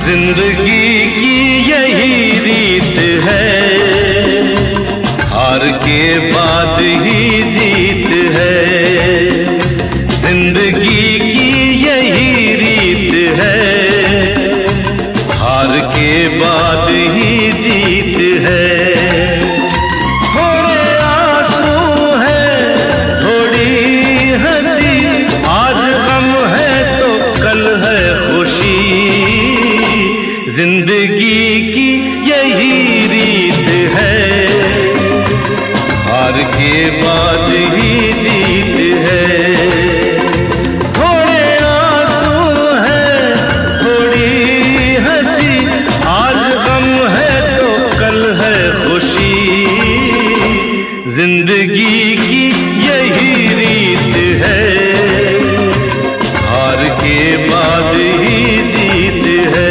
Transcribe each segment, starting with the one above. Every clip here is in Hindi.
जिंदगी की यही रीत है, हार के बाद ही जीत है। जिंदगी की यही रीत है, हार के बाद ही जीत है। थोड़े आंसू हैं, थोड़ी हंसी, आज गम है तो कल है खुशी। जिंदगी की यही रीत है, हार के बाद ही जीत है। थोड़े आंसू हैं, थोड़ी हंसी, आज गम है तो कल है खुशी। जिंदगी की यही रीत है, हार के बाद ही जीत है।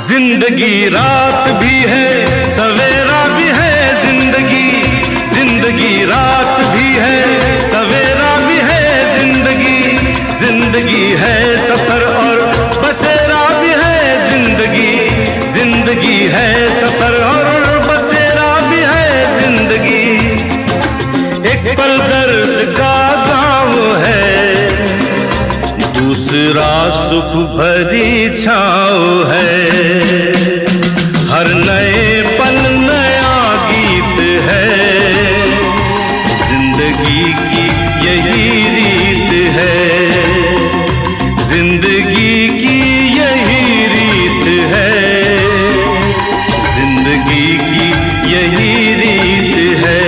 जिंदगी रात भी है, सवेरा भी है। जिंदगी रात भी है, सवेरा भी है। जिंदगी है सफर और बसेरा भी है। जिंदगी है सफर और बसेरा भी है। जिंदगी एक पल दर्द का गाँव है, दूसरा सुख भरी छाँव है। हर नए पल नया गीत है, जिंदगी की यही रीत है। जिंदगी की यही रीत है, जिंदगी की यही रीत है।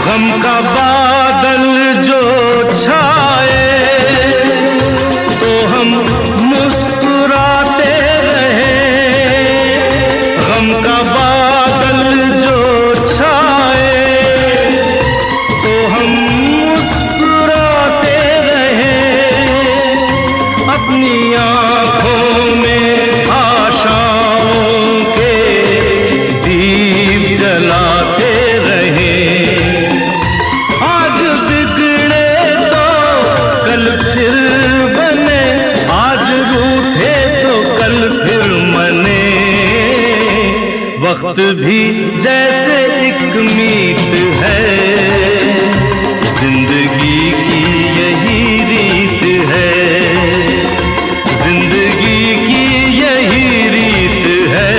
गम का बादल जो छाए तो हम मुस्कुराते रहे। गम का बादल जो छाए तो हम मुस्कुराते रहे। अपनी आँखों में आशाओं के दीप जलाते रहे। वक्त भी जैसे एक मीत है, जिंदगी की यही रीत है। जिंदगी की यही रीत है,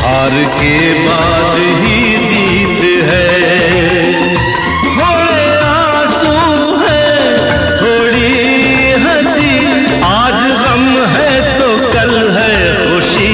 हार के बाद ही जीत है। थोड़े आंसू हैं, थोड़ी हंसी, आज गम है तो कल है खुशी।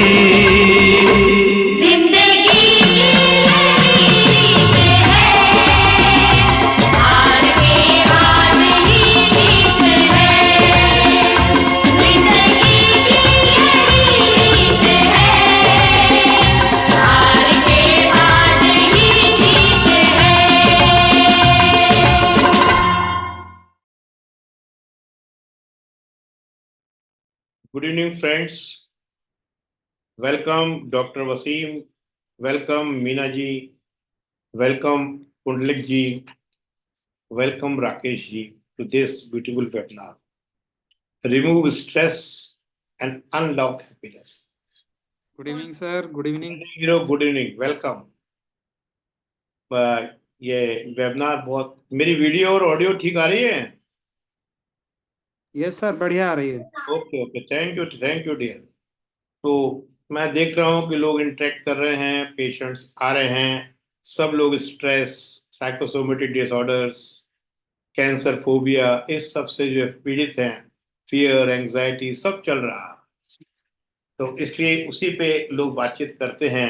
Good evening, friends. Welcome, Dr. Wasim. Welcome, Meena ji. Welcome, Kundalik ji. Welcome, Rakesh ji, to this beautiful webinar. remove stress and unlock happiness. Good evening, sir. Good evening. Hero, good evening, welcome. ये वेबिनार बहुत, मेरी वीडियो और ऑडियो ठीक आ रही है? यस सर, बढ़िया आ रही है। Okay okay, thank you dear. तो मैं देख रहा हूँ कि लोग इंटरेक्ट कर रहे हैं, पेशेंट्स आ रहे हैं, सब लोग stress, psychosomatic disorders, cancer phobia, इस सब से जो पीड़ित हैं, फियर, एंजाइटी, सब चल रहा है। तो इसलिए उसी पे लोग बातचीत करते हैं।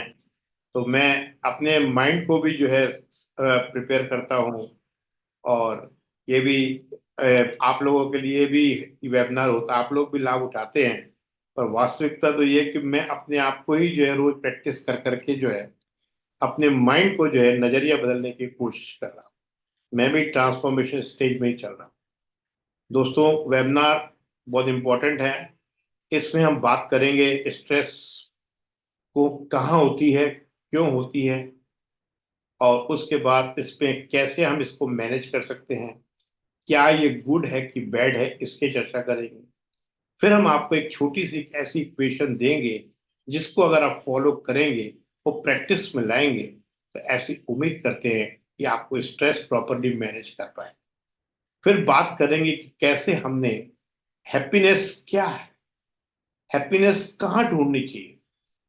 तो मैं अपने माइंड को भी जो है प्रिपेयर करता हूँ, और ये भी आप लोगों के लिए भी वेबिनार होता है, आप लोग भी लाभ उठाते हैं। पर वास्तविकता तो ये कि मैं अपने आप को ही जो है रोज प्रैक्टिस कर करके जो है अपने माइंड को जो है नजरिया बदलने की कोशिश कर रहा हूँ। मैं भी ट्रांसफॉर्मेशन स्टेज में ही चल रहा हूँ। दोस्तों, वेबिनार बहुत इंपॉर्टेंट है। इसमें हम बात करेंगे स्ट्रेस को कहाँ होती है, क्यों होती है, और उसके बाद इसमें कैसे हम इसको मैनेज कर सकते हैं, क्या ये गुड है कि बैड है, इसकी चर्चा करेंगे। फिर हम आपको एक छोटी सी ऐसी इक्वेशन देंगे जिसको अगर आप फॉलो करेंगे, वो प्रैक्टिस में लाएंगे, तो ऐसी उम्मीद करते हैं कि आपको स्ट्रेस प्रॉपरली मैनेज कर पाए। फिर बात करेंगे कि कैसे हमने हैप्पीनेस क्या है, हैप्पीनेस कहाँ ढूंढनी चाहिए,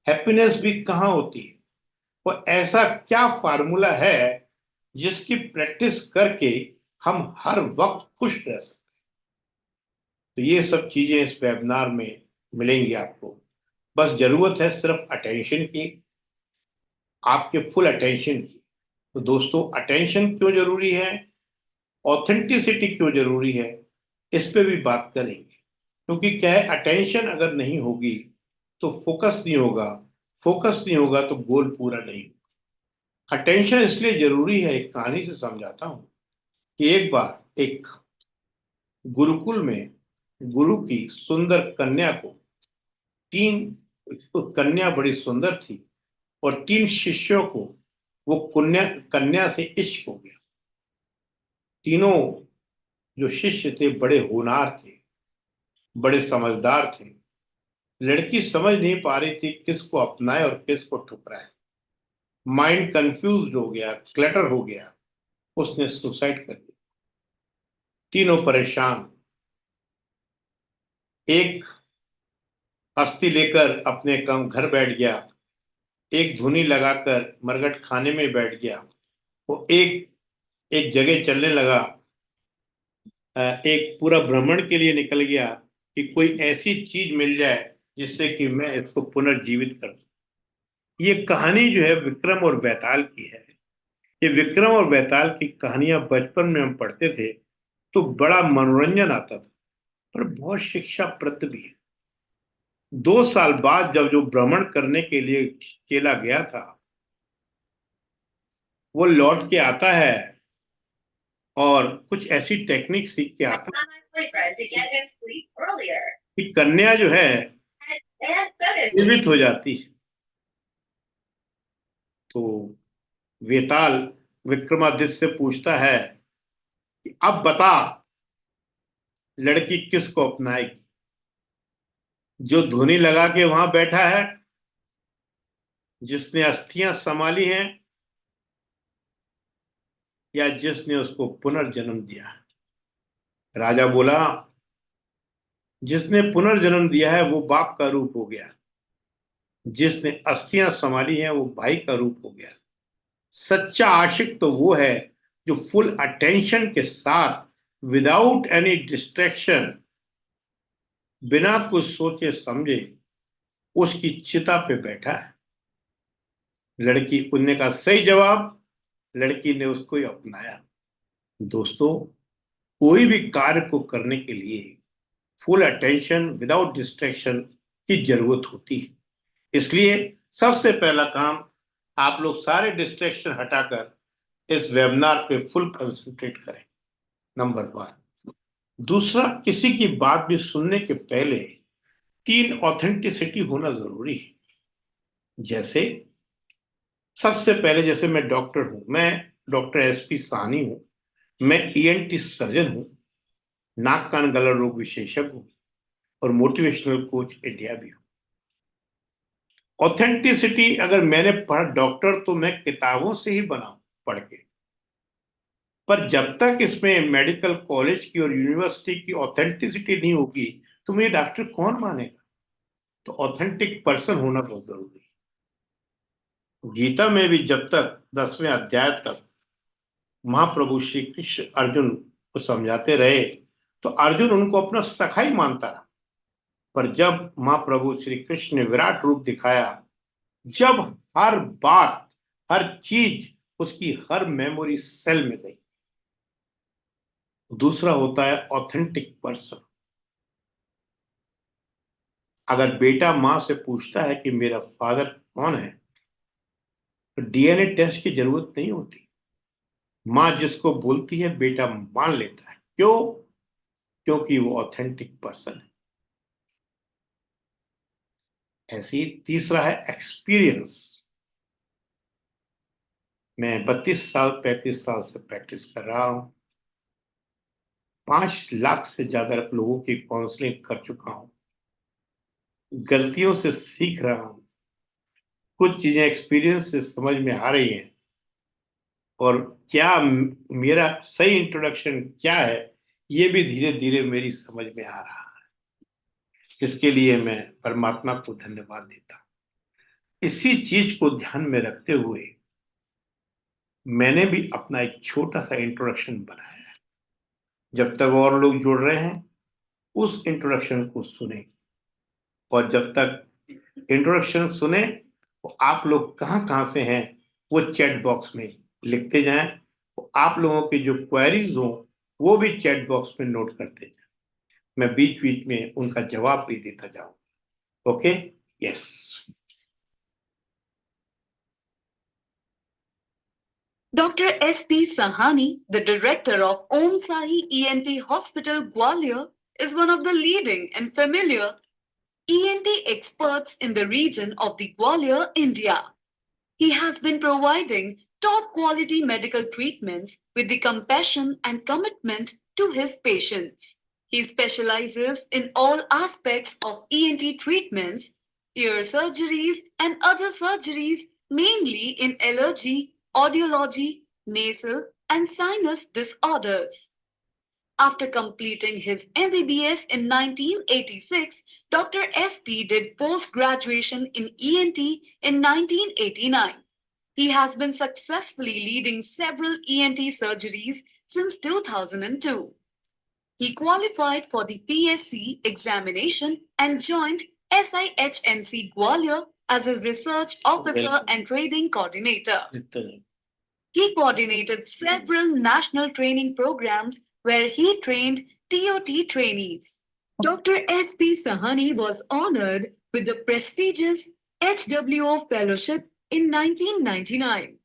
हैप्पीनेस भी कहाँ होती है, और ऐसा क्या फार्मूला है जिसकी प्रैक्टिस करके हम हर वक्त खुश रह सकते हैं। तो ये सब चीजें इस वेबिनार में मिलेंगी आपको। बस जरूरत है सिर्फ अटेंशन की, आपके फुल अटेंशन की। तो दोस्तों, अटेंशन क्यों जरूरी है, ऑथेंटिसिटी क्यों जरूरी है, इस पे भी बात करेंगे। क्योंकि क्या है, अटेंशन अगर नहीं होगी तो फोकस नहीं होगा, फोकस नहीं होगा तो गोल पूरा नहीं होगा। अटेंशन इसलिए जरूरी है, एक कहानी से समझाता हूं कि एक बार एक गुरुकुल में गुरु की सुंदर कन्या को तीन, कन्या बड़ी सुंदर थी, और तीन शिष्यों को वो कन्या कन्या से इश्क हो गया। तीनों जो शिष्य थे बड़े होनहार थे, बड़े समझदार थे। लड़की समझ नहीं पा रही थी किसको अपनाए और किसको ठुकराए। माइंड कंफ्यूज हो गया, क्लटर हो गया, उसने सुसाइड कर दिया। तीनों परेशान। एक अस्थि लेकर अपने कम घर बैठ गया, एक धुनी लगाकर मरघट खाने में बैठ गया, वो एक एक जगह चलने लगा, एक पूरा भ्रमण के लिए निकल गया कि कोई ऐसी चीज मिल जाए जिससे कि मैं इसको पुनर्जीवित कर दूं। ये कहानी जो है विक्रम और बैताल की है। ये विक्रम और बैताल की कहानियां बचपन में हम पढ़ते थे तो बड़ा मनोरंजन आता था, पर बहुत शिक्षाप्रद भी है। 2 साल बाद जब जो भ्रमण करने के लिए चेला गया था, वो लौट के आता है और कुछ ऐसी टेक्निक सीख के आता है कि कन्या जो है जीवित हो जाती है। तो वेताल विक्रमादित्य से पूछता है कि अब बता, लड़की किसको अपनाएगी, जो धुनी लगा के वहां बैठा है, जिसने अस्थियां संभाली हैं, या जिसने उसको पुनर्जन्म दिया। राजा बोला, जिसने पुनर्जन्म दिया है वो बाप का रूप हो गया, जिसने अस्थियां संभाली हैं वो भाई का रूप हो गया। सच्चा आशिक तो वो है जो फुल अटेंशन के साथ, विदाउट एनी डिस्ट्रैक्शन, बिना कुछ सोचे समझे उसकी चिता पे बैठा है। लड़की, उनने का सही जवाब, लड़की ने उसको ही अपनाया। दोस्तों, कोई भी कार्य को करने के लिए फुल अटेंशन विदाउट डिस्ट्रैक्शन की जरूरत होती है। इसलिए सबसे पहला काम, आप लोग सारे डिस्ट्रैक्शन हटाकर इस वेबिनार पे फुल कंसंट्रेट करें, नंबर 1। दूसरा, किसी की बात भी सुनने के पहले 3 ऑथेंटिसिटी होना जरूरी है। जैसे सबसे पहले, जैसे मैं डॉक्टर हूं, मैं डॉक्टर एसपी साहनी हूं, मैं ईएनटी सर्जन हूं, नाक कान गला रोग विशेषज्ञ हूं। और मोटिवेशनल कोच इंडिया भी हूँ। ऑथेंटिसिटी अगर मैंने पढ़ा, डॉक्टर तो मैं किताबों से ही बना पढ़ के, पर जब तक इसमें मेडिकल कॉलेज की और यूनिवर्सिटी की ऑथेंटिसिटी नहीं होगी तो मुझे डॉक्टर कौन मानेगा? तो ऑथेंटिक पर्सन होना बहुत जरूरी है। गीता में भी जब तक 10वें अध्याय तक महाप्रभु श्री कृष्ण अर्जुन को समझाते रहे तो अर्जुन उनको अपना सखा ही मानता रहा, पर जब महाप्रभु श्री कृष्ण ने विराट रूप दिखाया, जब हर बात हर चीज उसकी हर मेमोरी सेल में गई। दूसरा होता है ऑथेंटिक पर्सन। अगर बेटा मां से पूछता है कि मेरा फादर कौन है तो डीएनए टेस्ट की जरूरत नहीं होती। मां जिसको बोलती है बेटा मान लेता है। क्यों? क्योंकि वो ऑथेंटिक पर्सन है। ऐसे ही तीसरा है एक्सपीरियंस। मैं 35 साल से प्रैक्टिस कर रहा हूं। 5 लाख से ज्यादा लोगों की काउंसलिंग कर चुका हूं। गलतियों से सीख रहा हूं। कुछ चीजें एक्सपीरियंस से समझ में आ रही हैं, और क्या मेरा सही इंट्रोडक्शन क्या है ये भी धीरे धीरे मेरी समझ में आ रहा है। इसके लिए मैं परमात्मा को धन्यवाद देता हूं। इसी चीज को ध्यान में रखते हुए मैंने भी अपना एक छोटा सा इंट्रोडक्शन बनाया है। जब तक और लोग जुड़ रहे हैं उस इंट्रोडक्शन को सुने, और जब तक इंट्रोडक्शन सुने तो आप लोग कहाँ कहाँ से हैं वो चैट बॉक्स में लिखते जाएं। तो आप लोगों की जो क्वेरीज हो वो भी चैट बॉक्स में नोट करते जाएं। मैं बीच बीच में उनका जवाब भी देता जाऊं। Okay? Yes. Dr. S.P. Sahani, the director of Om Sahi ENT Hospital, Gwalior, is one of the leading and familiar ENT experts in the region of the Gwalior, India. He has been providing top quality medical treatments with the compassion and commitment to his patients. He specializes in all aspects of ENT treatments, ear surgeries, and other surgeries, mainly in allergy, audiology, nasal, and sinus disorders. After completing his MBBS in 1986, Dr. SP did post-graduation in ENT in 1989. He has been successfully leading several ENT surgeries since 2002. He qualified for the PSC examination and joined SIHMC Gwalior as a research officer and training coordinator. He coordinated several national training programs where he trained TOT trainees. Dr. S.P. Sahani was honored with the prestigious HWO Fellowship in 1999.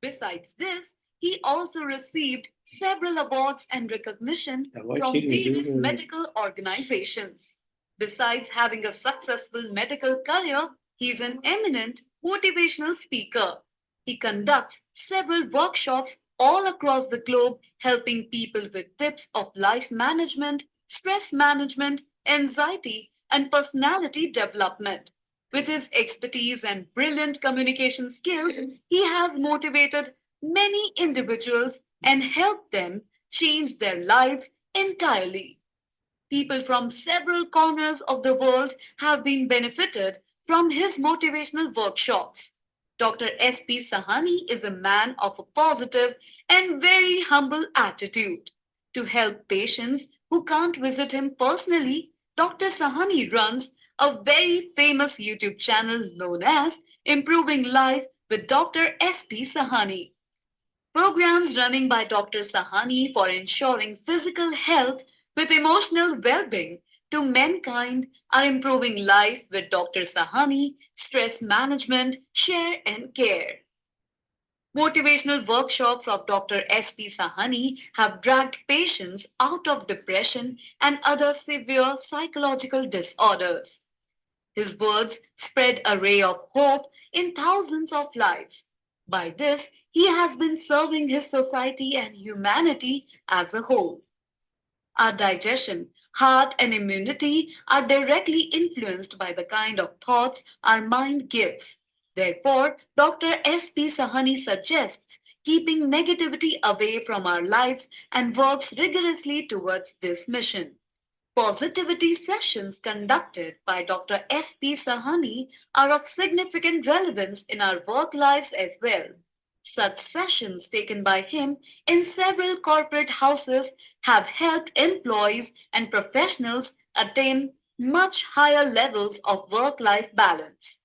Besides this, he also received several awards and recognition from various medical organizations. Besides having a successful medical career, he is an eminent motivational speaker. He conducts several workshops all across the globe, helping people with tips of life management, stress management, anxiety, and personality development. With his expertise and brilliant communication skills, he has motivated many individuals and helped them change their lives entirely. People from several corners of the world have been benefited from his motivational workshops. Dr. S.P. Sahani is a man of a positive and very humble attitude. To help patients who can't visit him personally, Dr. Sahani runs a very famous YouTube channel known as Improving Life with Dr. S.P. Sahani. Programs running by Dr. Sahani for ensuring physical health with emotional well-being to mankind are Improving Life with Dr. Sahani, Stress Management, Share and Care. Motivational workshops of Dr. S.P. Sahani have dragged patients out of depression and other severe psychological disorders. His words spread a ray of hope in thousands of lives. By this, he has been serving his society and humanity as a whole. Our digestion, Heart and immunity are directly influenced by the kind of thoughts our mind gives. Therefore, Dr. S.P. Sahani suggests keeping negativity away from our lives and works rigorously towards this mission. Positivity sessions conducted by Dr. S.P. Sahani are of significant relevance in our work lives as well. Such sessions taken by him in several corporate houses have helped employees and professionals attain much higher levels of work life balance.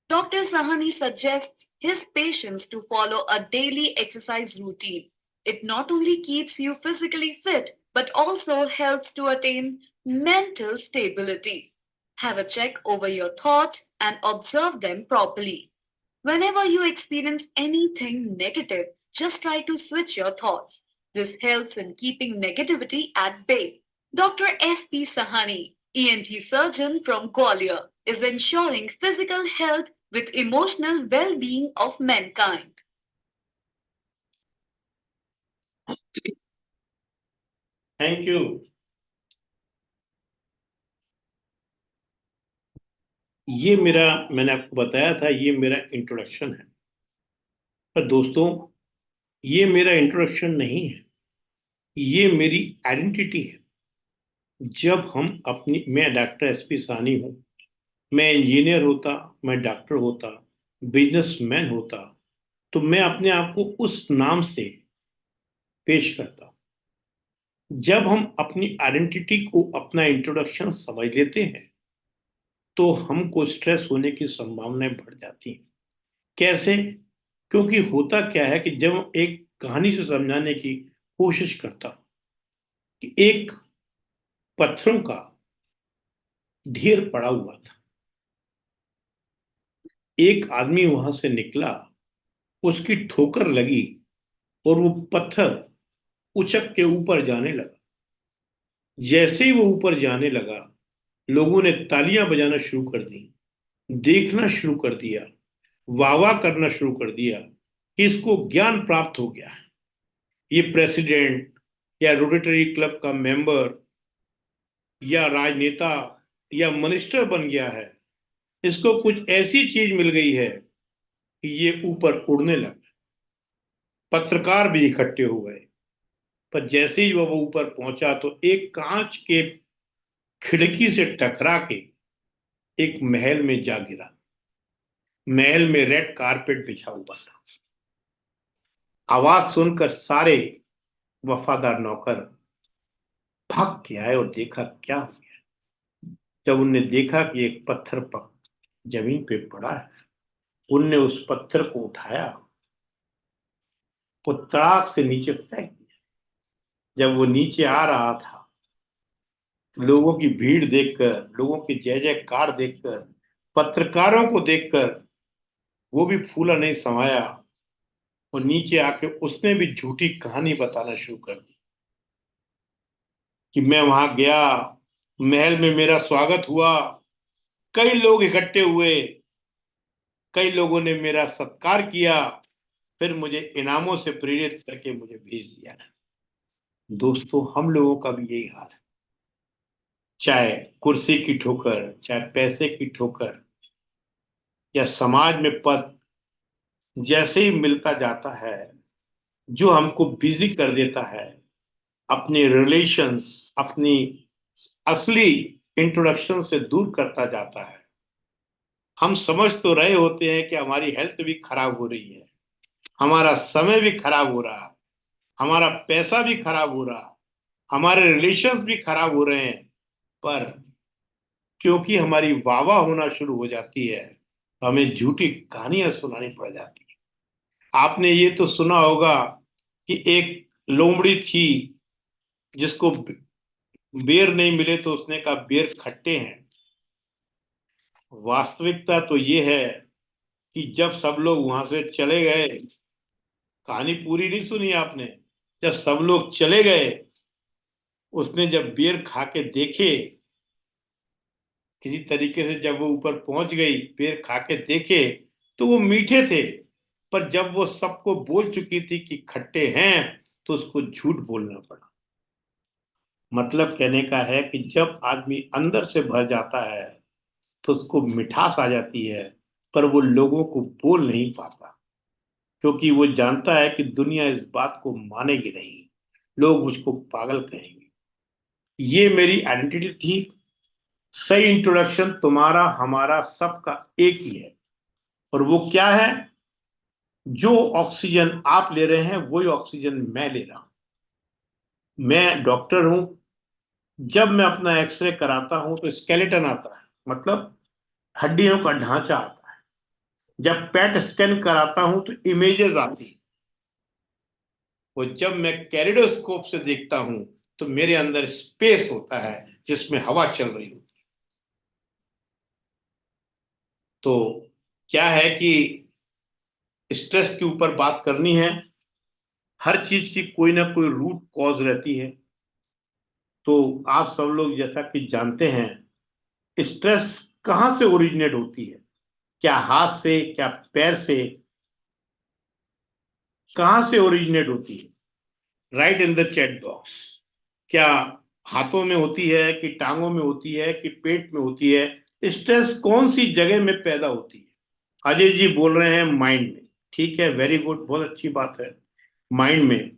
Dr. Sahani suggests his patients to follow a daily exercise routine. It not only keeps you physically fit, but also helps to attain mental stability. Have a check over your thoughts and observe them properly. Whenever you experience anything negative, just try to switch your thoughts. This helps in keeping negativity at bay. Dr. S.P. Sahani, ENT surgeon from Gwalior, is ensuring physical health with emotional well-being of mankind. Thank you. ये मेरा, मैंने आपको बताया था, ये मेरा इंट्रोडक्शन है। पर दोस्तों, ये मेरा इंट्रोडक्शन नहीं है, ये मेरी आइडेंटिटी है। जब हम अपनी, मैं डॉक्टर एसपी साहनी हूं, मैं इंजीनियर होता, मैं डॉक्टर होता, बिजनेसमैन होता, तो मैं अपने आप को उस नाम से पेश करता। जब हम अपनी आइडेंटिटी को, अपना इंट्रोडक्शन समझ लेते हैं, तो हमको स्ट्रेस होने की संभावनाएं बढ़ जाती हैं। कैसे? क्योंकि होता क्या है कि जब एक कहानी से समझाने की कोशिश करता कि एक पत्थरों का ढेर पड़ा हुआ था, एक आदमी वहां से निकला, उसकी ठोकर लगी और वो पत्थर उचक के ऊपर जाने लगा। जैसे ही वो ऊपर जाने लगा, लोगों ने तालियां बजाना शुरू कर दी, देखना शुरू कर दिया, वाह वाह करना शुरू कर दिया कि इसको ज्ञान प्राप्त हो गया है, ये प्रेसिडेंट या रोटरी क्लब का मेंबर या राजनेता या मिनिस्टर बन गया है, इसको कुछ ऐसी चीज मिल गई है कि ये ऊपर उड़ने लगा। पत्रकार भी इकट्ठे हो गए, पर जैसे ही वो ऊपर पहुंचा तो एक कांच के खिड़की से टकरा के एक महल में जा गिरा। महल में रेड कारपेट बिछा हुआ था। आवाज सुनकर सारे वफादार नौकर भाग के आए और देखा क्या हो गया। जब उनने देखा कि एक पत्थर पर जमीन पे पड़ा है, उनने उस पत्थर को उठाया, वो तड़ाक से नीचे फेंक दिया। जब वो नीचे आ रहा था, लोगों की भीड़ देखकर, लोगों की जय जयकार देखकर, पत्रकारों को देखकर वो भी फूला नहीं समाया और नीचे आके उसने भी झूठी कहानी बताना शुरू कर दी कि मैं वहां गया, महल में मेरा स्वागत हुआ, कई लोग इकट्ठे हुए, कई लोगों ने मेरा सत्कार किया, फिर मुझे इनामों से प्रेरित करके मुझे भेज दिया। दोस्तों, हम लोगों का भी यही हाल है। चाहे कुर्सी की ठोकर, चाहे पैसे की ठोकर, या समाज में पद जैसे ही मिलता जाता है, जो हमको बिजी कर देता है, अपने रिलेशंस, अपनी असली इंट्रोडक्शन से दूर करता जाता है। हम समझ तो रहे होते हैं कि हमारी हेल्थ भी खराब हो रही है, हमारा समय भी खराब हो रहा है, हमारा पैसा भी खराब हो रहा, हमारे रिलेशंस भी खराब हो रहे हैं, पर क्योंकि हमारी वाहवाह होना शुरू हो जाती है, तो हमें झूठी कहानियां सुनानी पड़ जाती है। आपने ये तो सुना होगा कि एक लोमड़ी थी, जिसको बेर नहीं मिले तो उसने कहा बेर खट्टे हैं। वास्तविकता तो ये है कि जब सब लोग वहां से चले गए, कहानी पूरी नहीं सुनी आपने, जब सब लोग चले गए, उसने जब बेर खा के देखे, किसी तरीके से जब वो ऊपर पहुंच गई, बेर खा के देखे तो वो मीठे थे, पर जब वो सबको बोल चुकी थी कि खट्टे हैं, तो उसको झूठ बोलना पड़ा। मतलब कहने का है कि जब आदमी अंदर से भर जाता है तो उसको मिठास आ जाती है, पर वो लोगों को बोल नहीं पाता, क्योंकि वो जानता है कि दुनिया इस बात को मानेगी नहीं, लोग मुझको पागल कहेंगे। ये मेरी आइडेंटिटी थी। सही इंट्रोडक्शन तुम्हारा हमारा सबका एक ही है, और वो क्या है? जो ऑक्सीजन आप ले रहे हैं वही ऑक्सीजन मैं ले रहा हूं। मैं डॉक्टर हूं। जब मैं अपना एक्सरे कराता हूं तो स्केलेटन आता है, मतलब हड्डियों का ढांचा आता है। जब पेट स्कैन कराता हूं तो इमेजेस आती है। और जब मैं कैलिडोस्कोप से देखता हूं तो मेरे अंदर स्पेस होता है जिसमें हवा चल रही होती है। तो क्या है कि स्ट्रेस के ऊपर बात करनी है। हर चीज की कोई ना कोई रूट कॉज रहती है। तो आप सब लोग जैसा कि जानते हैं, स्ट्रेस कहाँ से ओरिजिनेट होती है? क्या हाथ से, क्या पैर से, कहाँ से ओरिजिनेट होती है? Right in the chat box. क्या हाथों में होती है, कि टांगों में होती है, कि पेट में होती है? स्ट्रेस कौन सी जगह में पैदा होती है? अजय जी बोल रहे हैं माइंड में। ठीक है, वेरी गुड, बहुत अच्छी बात है। माइंड में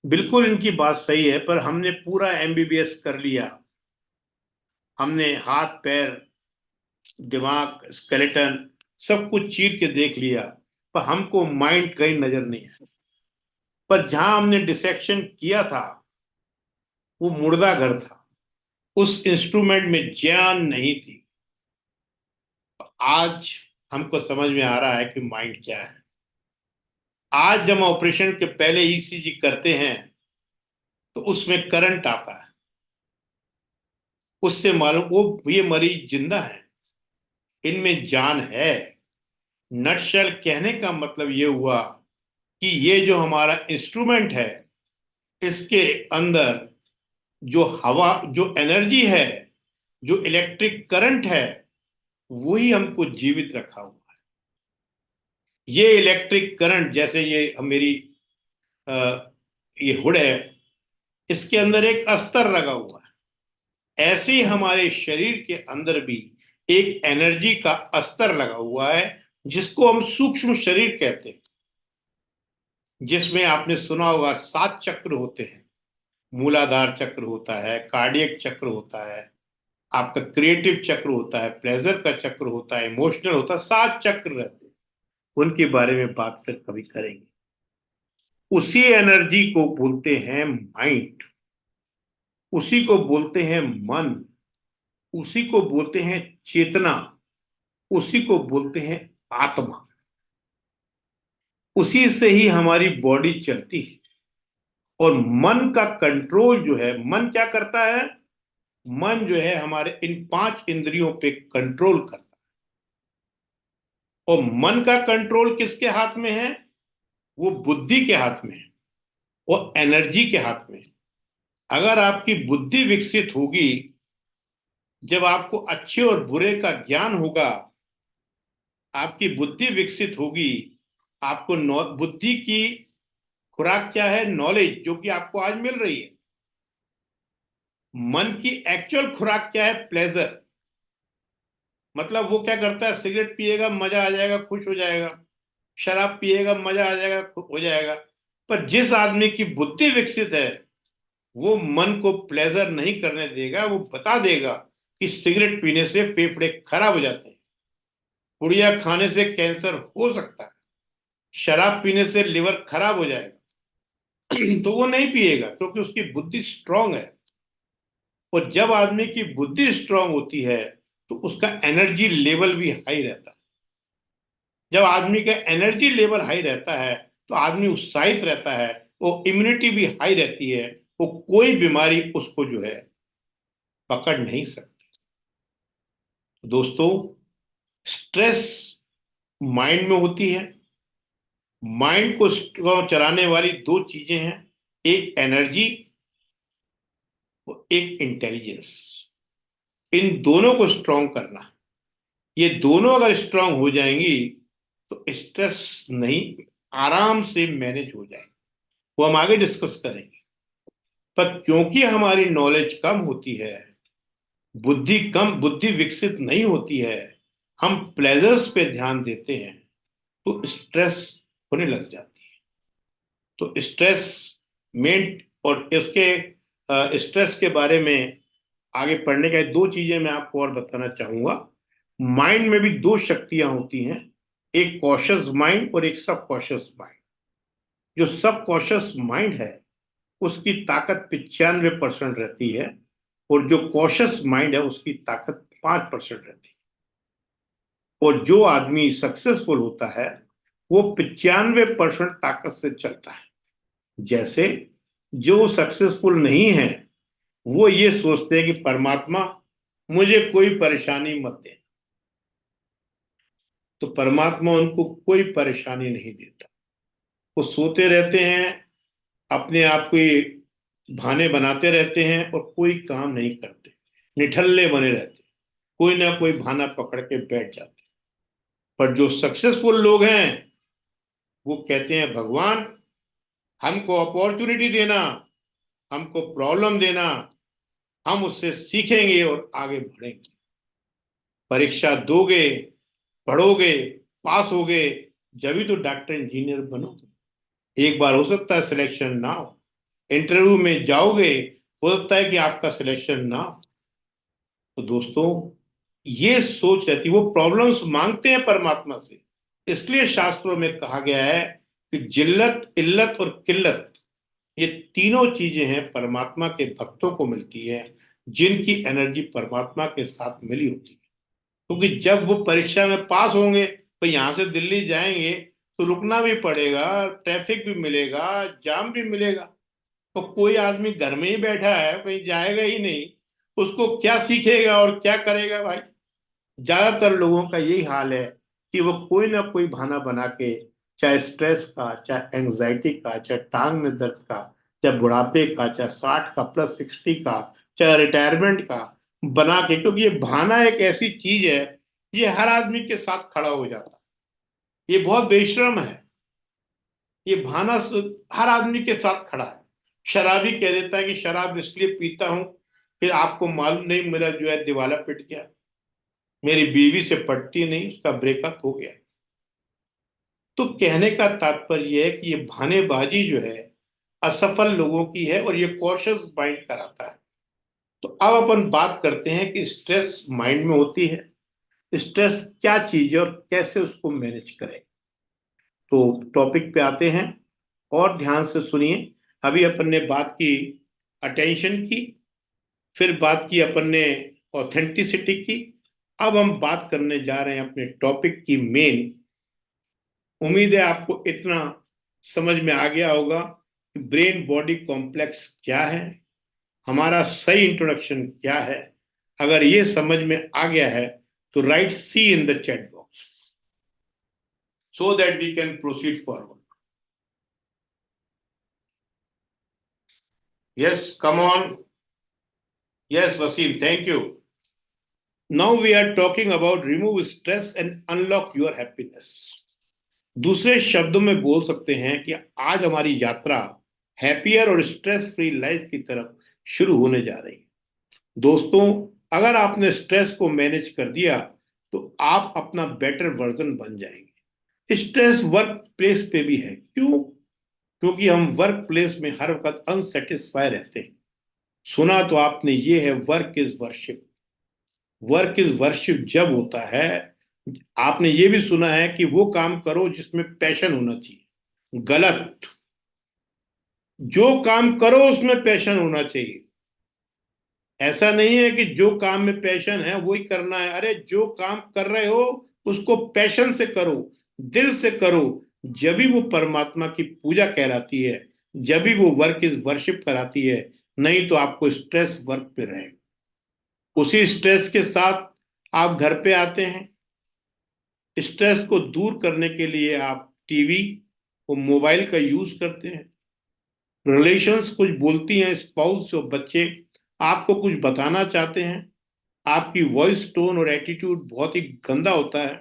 बिल्कुल इनकी बात सही है, पर हमने पूरा एमबीबीएस कर लिया। हमने हाथ पैर दिमाग स्केलेटन सब कुछ चीर के देख लिया, पर हमको माइंड कहीं नजर नहीं है। पर जहां हमने डिसेक्शन किया था वो मुर्दा घर था। उस इंस्ट्रूमेंट में जान नहीं थी। आज हमको समझ में आ रहा है कि माइंड क्या है। आज जब हम ऑपरेशन के पहले ईसीजी करते हैं तो उसमें करंट आता है। उससे मालूम वो ये मरीज जिंदा है, इनमें जान है। नटशल कहने का मतलब ये हुआ कि ये जो हमारा इंस्ट्रूमेंट है, इसके अंदर जो हवा, जो एनर्जी है, जो इलेक्ट्रिक करंट है, वही हमको जीवित रखा हुआ है। ये इलेक्ट्रिक करंट, जैसे ये मेरी अ, ये हुड है, इसके अंदर एक अस्तर लगा हुआ है। ऐसे ही हमारे शरीर के अंदर भी एक एनर्जी का अस्तर लगा हुआ है, जिसको हम सूक्ष्म शरीर कहते हैं। जिसमें आपने सुना होगा 7 चक्र होते हैं। मूलाधार चक्र होता है, कार्डियक चक्र होता है, आपका क्रिएटिव चक्र होता है, प्लेजर का चक्र होता है, इमोशनल होता है। 7 चक्र रहते हैं। उनके बारे में बात फिर कभी करेंगे। उसी एनर्जी को बोलते हैं माइंड, उसी को बोलते हैं मन, उसी को बोलते हैं चेतना, उसी को बोलते हैं आत्मा। उसी से ही हमारी बॉडी चलती है। और मन का कंट्रोल जो है, मन क्या करता है? मन जो है हमारे इन 5 इंद्रियों पे कंट्रोल करता है। और मन का कंट्रोल किसके हाथ में है? वो बुद्धि के हाथ में है, और एनर्जी के हाथ में है। अगर आपकी बुद्धि विकसित होगी, जब आपको अच्छे और बुरे का ज्ञान होगा, आपकी बुद्धि विकसित होगी, आपको बुद्धि की खुराक क्या है? नॉलेज, जो कि आपको आज मिल रही है। मन की एक्चुअल खुराक क्या है? प्लेजर। मतलब वो क्या करता है? सिगरेट पिएगा मजा आ जाएगा, खुश हो जाएगा। शराब पिएगा मजा आ जाएगा, खुश हो जाएगा। पर जिस आदमी की बुद्धि विकसित है, वो मन को प्लेजर नहीं करने देगा। वो बता देगा कि सिगरेट पीने से फेफड़े खराब हो जाते हैं, पुड़िया खाने से कैंसर हो सकता है, शराब पीने से लिवर खराब हो जाएगा। तो वो नहीं पिएगा, क्योंकि उसकी बुद्धि स्ट्रांग है। और जब आदमी की बुद्धि स्ट्रांग होती है तो उसका एनर्जी लेवल भी हाई रहता है। जब आदमी का एनर्जी लेवल हाई रहता है तो आदमी उत्साहित रहता है, वो इम्यूनिटी भी हाई रहती है, वो कोई बीमारी उसको जो है पकड़ नहीं सकती। दोस्तों, स्ट्रेस माइंड में होती है। माइंड को स्ट्रांग चलाने वाली 2 चीजें हैं, एक एनर्जी और एक इंटेलिजेंस। इन दोनों को स्ट्रांग करना, ये दोनों अगर स्ट्रांग हो जाएंगी तो स्ट्रेस नहीं, आराम से मैनेज हो जाएगी। वो हम आगे डिस्कस करेंगे। पर क्योंकि हमारी नॉलेज कम होती है, बुद्धि विकसित नहीं होती है, हम प्लेजर्स पे ध्यान देते हैं, तो स्ट्रेस होने लग जाती है। तो स्ट्रेस मेंट और इसके स्ट्रेस के बारे में आगे पढ़ने का दो चीजें मैं आपको और बताना चाहूंगा। माइंड में भी दो शक्तियां होती हैं, एक कॉशियस माइंड और एक सब कॉशियस माइंड। जो सब कॉशियस माइंड है उसकी ताकत 95% रहती है, और जो कॉशियस माइंड है उसकी ताकत 5% रहती है। और जो आदमी सक्सेसफुल होता है वो 95% ताकत से चलता है। जैसे जो सक्सेसफुल नहीं है वो ये सोचते हैं कि परमात्मा मुझे कोई परेशानी मत दे, तो परमात्मा उनको कोई परेशानी नहीं देता। वो सोते रहते हैं, अपने आप को ये बहाने बनाते रहते हैं और कोई काम नहीं करते, निठल्ले बने रहते, कोई ना कोई बहाना पकड़ के बैठ जाते। पर जो सक्सेसफुल लोग हैं वो कहते हैं भगवान हमको अपॉर्चुनिटी देना, हमको प्रॉब्लम देना, हम उससे सीखेंगे और आगे बढ़ेंगे। परीक्षा दोगे, पढ़ोगे, पास होगे, जब तो डॉक्टर इंजीनियर बनोगे। एक बार हो सकता है सिलेक्शन ना हो, इंटरव्यू में जाओगे, हो सकता है कि आपका सिलेक्शन ना हो। तो दोस्तों ये सोच रहती, वो प्रॉब्लम्स मांगते हैं परमात्मा से। इसलिए शास्त्रों में कहा गया है कि जिल्लत, इल्लत और किल्लत, ये तीनों चीजें हैं परमात्मा के भक्तों को मिलती है, जिनकी एनर्जी परमात्मा के साथ मिली होती है। क्योंकि जब वो परीक्षा में पास होंगे तो यहां से दिल्ली जाएंगे तो रुकना भी पड़ेगा, ट्रैफिक भी मिलेगा, जाम भी मिलेगा। तो कोई आदमी घर में ही बैठा है, कहीं जाएगा ही नहीं, उसको क्या सीखेगा और क्या करेगा भाई। ज्यादातर लोगों का यही हाल है कि वो कोई ना कोई बहाना बना के, चाहे स्ट्रेस का, चाहे एंग्जाइटी का, चाहे टांग में दर्द का, चाहे बुढ़ापे का, चाहे 60 का, +60 का, चाहे रिटायरमेंट का, बना के, क्योंकि ये बहाना एक ऐसी चीज है, ये हर आदमी के साथ खड़ा हो जाता है। ये बहुत बेशर्म है, ये बहाना हर आदमी के साथ खड़ा है। शराबी कह देता है कि शराब इसलिए पीता हूं कि आपको मालूम नहीं मेरा जो है दिवाला पिट गया, मेरी बीवी से पटती नहीं, उसका ब्रेकअप हो गया। तो कहने का तात्पर्य है कि ये बहानेबाजी जो है असफल लोगों की है और ये कॉशियस माइंड कराता है। तो अब अपन बात करते हैं कि स्ट्रेस माइंड में होती है, स्ट्रेस क्या चीज है और कैसे उसको मैनेज करें। तो टॉपिक पे आते हैं और ध्यान से सुनिए। अभी अपन ने बात की अटेंशन की, फिर बात की अपन ने ऑथेंटिसिटी की, अब हम बात करने जा रहे हैं अपने टॉपिक की मेन। उम्मीद है आपको इतना समझ में आ गया होगा कि ब्रेन बॉडी कॉम्प्लेक्स क्या है, हमारा सही इंट्रोडक्शन क्या है। अगर ये समझ में आ गया है तो write C in the chat box so that we can proceed forward. Yes, come on. Yes, Wasim, thank you. Now we are talking about remove stress and unlock your happiness. दूसरे शब्दों में बोल सकते हैं कि आज हमारी यात्रा हैप्पियर और स्ट्रेस फ्री लाइफ की तरफ शुरू होने जा रही है। दोस्तों, अगर आपने स्ट्रेस को मैनेज कर दिया तो आप अपना बेटर वर्जन बन जाएंगे। स्ट्रेस वर्क प्लेस पे भी है। क्यों? क्योंकि हम वर्क प्लेस में हर वक्त अनसेटिस्फाई रहते हैं। सुना तो आपने, ये है work is worship. Work is worship जब होता है, आपने ये भी सुना है कि वो काम करो जिसमें पैशन होना चाहिए। गलत। जो काम करो उसमें पैशन होना चाहिए। ऐसा नहीं है कि जो काम में पैशन है वही करना है। अरे जो काम कर रहे हो उसको पैशन से करो, दिल से करो, जब भी वो परमात्मा की पूजा कहलाती है, जब भी वो वर्क इज वर्शिप कराती है। नहीं तो आपको स्ट्रेस वर्क पे रहेगा। उसी स्ट्रेस के साथ आप घर पे आते हैं, स्ट्रेस को दूर करने के लिए आप टीवी और मोबाइल का यूज करते हैं। रिलेशंस कुछ बोलती हैं, स्पाउस और बच्चे आपको कुछ बताना चाहते हैं, आपकी वॉइस टोन और एटीट्यूड बहुत ही गंदा होता है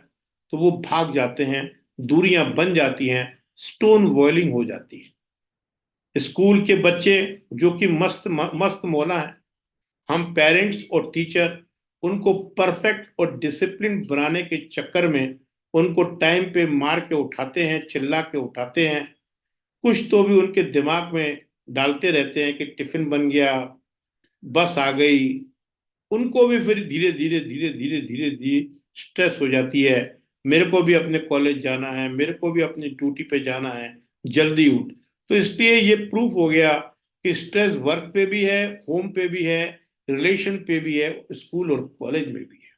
तो वो भाग जाते हैं, दूरियां बन जाती हैं, स्टोन वॉइलिंग हो जाती है। स्कूल के बच्चे जो कि मस्त मौला है, हम पेरेंट्स और टीचर उनको परफेक्ट और डिसिप्लिन बनाने के चक्कर में उनको टाइम पे मार के उठाते हैं, चिल्ला के उठाते हैं। कुछ तो भी उनके दिमाग में डालते रहते हैं कि टिफिन बन गया, बस आ गई। उनको भी फिर धीरे धीरे धीरे धीरे धीरे धीरे स्ट्रेस हो जाती है, मेरे को भी अपने कॉलेज जाना है, मेरे को भी अपनी ड्यूटी पे जाना है, जल्दी उठ। तो इसलिए ये प्रूफ हो गया कि स्ट्रेस वर्क पे भी है, होम पे भी है, रिलेशन पे भी है, स्कूल और कॉलेज में भी है।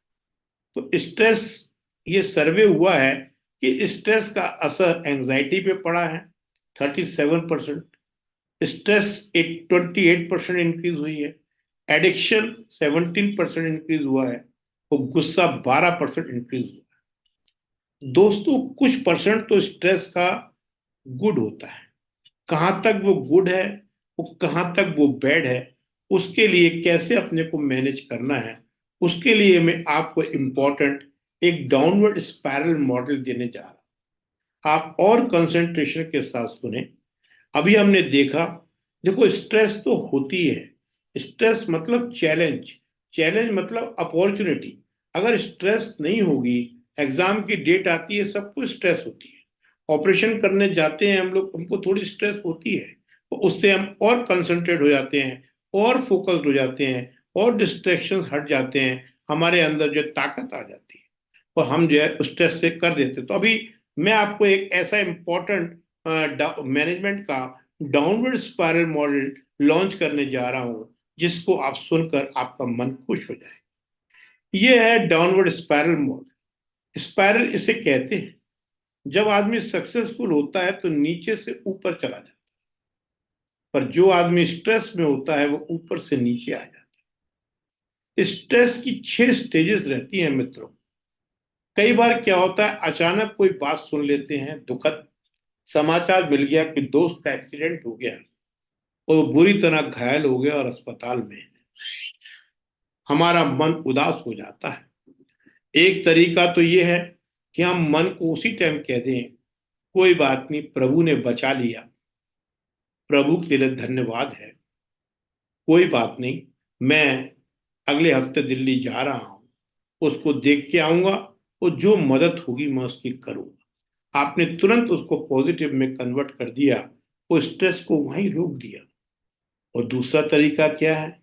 तो स्ट्रेस, ये सर्वे हुआ है कि स्ट्रेस का असर एंजाइटी पे पड़ा है 37%, स्ट्रेस एक 28% इंक्रीज हुई है, एडिक्शन 17% इंक्रीज हुआ है और गुस्सा 12% इंक्रीज हुआ है। दोस्तों, कुछ परसेंट तो स्ट्रेस का गुड होता है, कहाँ तक वो गुड है, वो कहाँ तक वो बैड है, उसके लिए कैसे अपने को मैनेज करना है, उसके लिए मैं आपको इम्पोर्टेंट एक डाउनवर्ड स्पाइरल मॉडल देने जा रहा हूं। आप और कंसंट्रेशन के साथ सुने। अभी हमने देखा, देखो स्ट्रेस तो होती है, स्ट्रेस मतलब चैलेंज, चैलेंज मतलब अपॉर्चुनिटी। अगर स्ट्रेस नहीं होगी, एग्जाम की डेट आती है, सबको स्ट्रेस होती है। ऑपरेशन करने जाते हैं हम लोग, हमको थोड़ी स्ट्रेस होती है, तो उससे हम और कंसंट्रेट हो जाते हैं, और फोकस्ड हो जाते हैं, और डिस्ट्रैक्शंस हट जाते हैं, हमारे अंदर जो ताकत आ जाती है और हम जो है स्ट्रेस से कर देते हैं। तो अभी मैं आपको एक ऐसा इंपॉर्टेंट मैनेजमेंट का डाउनवर्ड स्पाइरल मॉडल लॉन्च करने जा रहा हूं, जिसको आप सुनकर आपका मन खुश हो जाए। ये है डाउनवर्ड स्पाइरल मॉडल। स्पाइरल इसे कहते हैं, जब आदमी सक्सेसफुल होता है तो नीचे से ऊपर चला जाता है, पर जो आदमी स्ट्रेस में होता है वो ऊपर से नीचे आ जाता है। स्ट्रेस की 6 स्टेजेस रहती हैं मित्रों। कई बार क्या होता है, अचानक कोई बात सुन लेते हैं, दुखद समाचार मिल गया कि दोस्त का एक्सीडेंट हो गया और वो बुरी तरह घायल हो गया और अस्पताल में है। हमारा मन उदास हो जाता है। एक तरीका तो ये है कि हम मन को उसी टाइम कह दें, कोई बात नहीं, प्रभु ने बचा लिया, प्रभु के लिए धन्यवाद है, कोई बात नहीं, मैं अगले हफ्ते दिल्ली जा रहा हूं, उसको देख के आऊंगा और जो मदद होगी मैं उसकी करूंगा। आपने तुरंत उसको पॉजिटिव में कन्वर्ट कर दिया, वो स्ट्रेस को वहीं रोक दिया। और दूसरा तरीका क्या है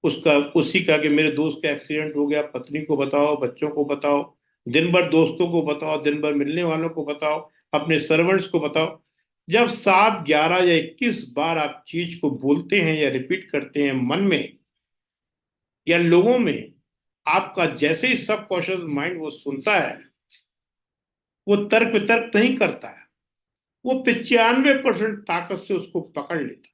उसका, उसी का कि मेरे दोस्त का एक्सीडेंट हो गया, पत्नी को बताओ, बच्चों को बताओ, दिन भर दोस्तों को बताओ, दिन भर मिलने वालों को बताओ, अपने सर्वेंट्स को बताओ। जब 7, 11 या 21 बार आप चीज को बोलते हैं या रिपीट करते हैं मन में या लोगों में, आपका जैसे ही सब कॉन्शियस माइंड वो सुनता है, वो तर्क वितर्क नहीं करता है, वो 95% ताकत से उसको पकड़ लेता है।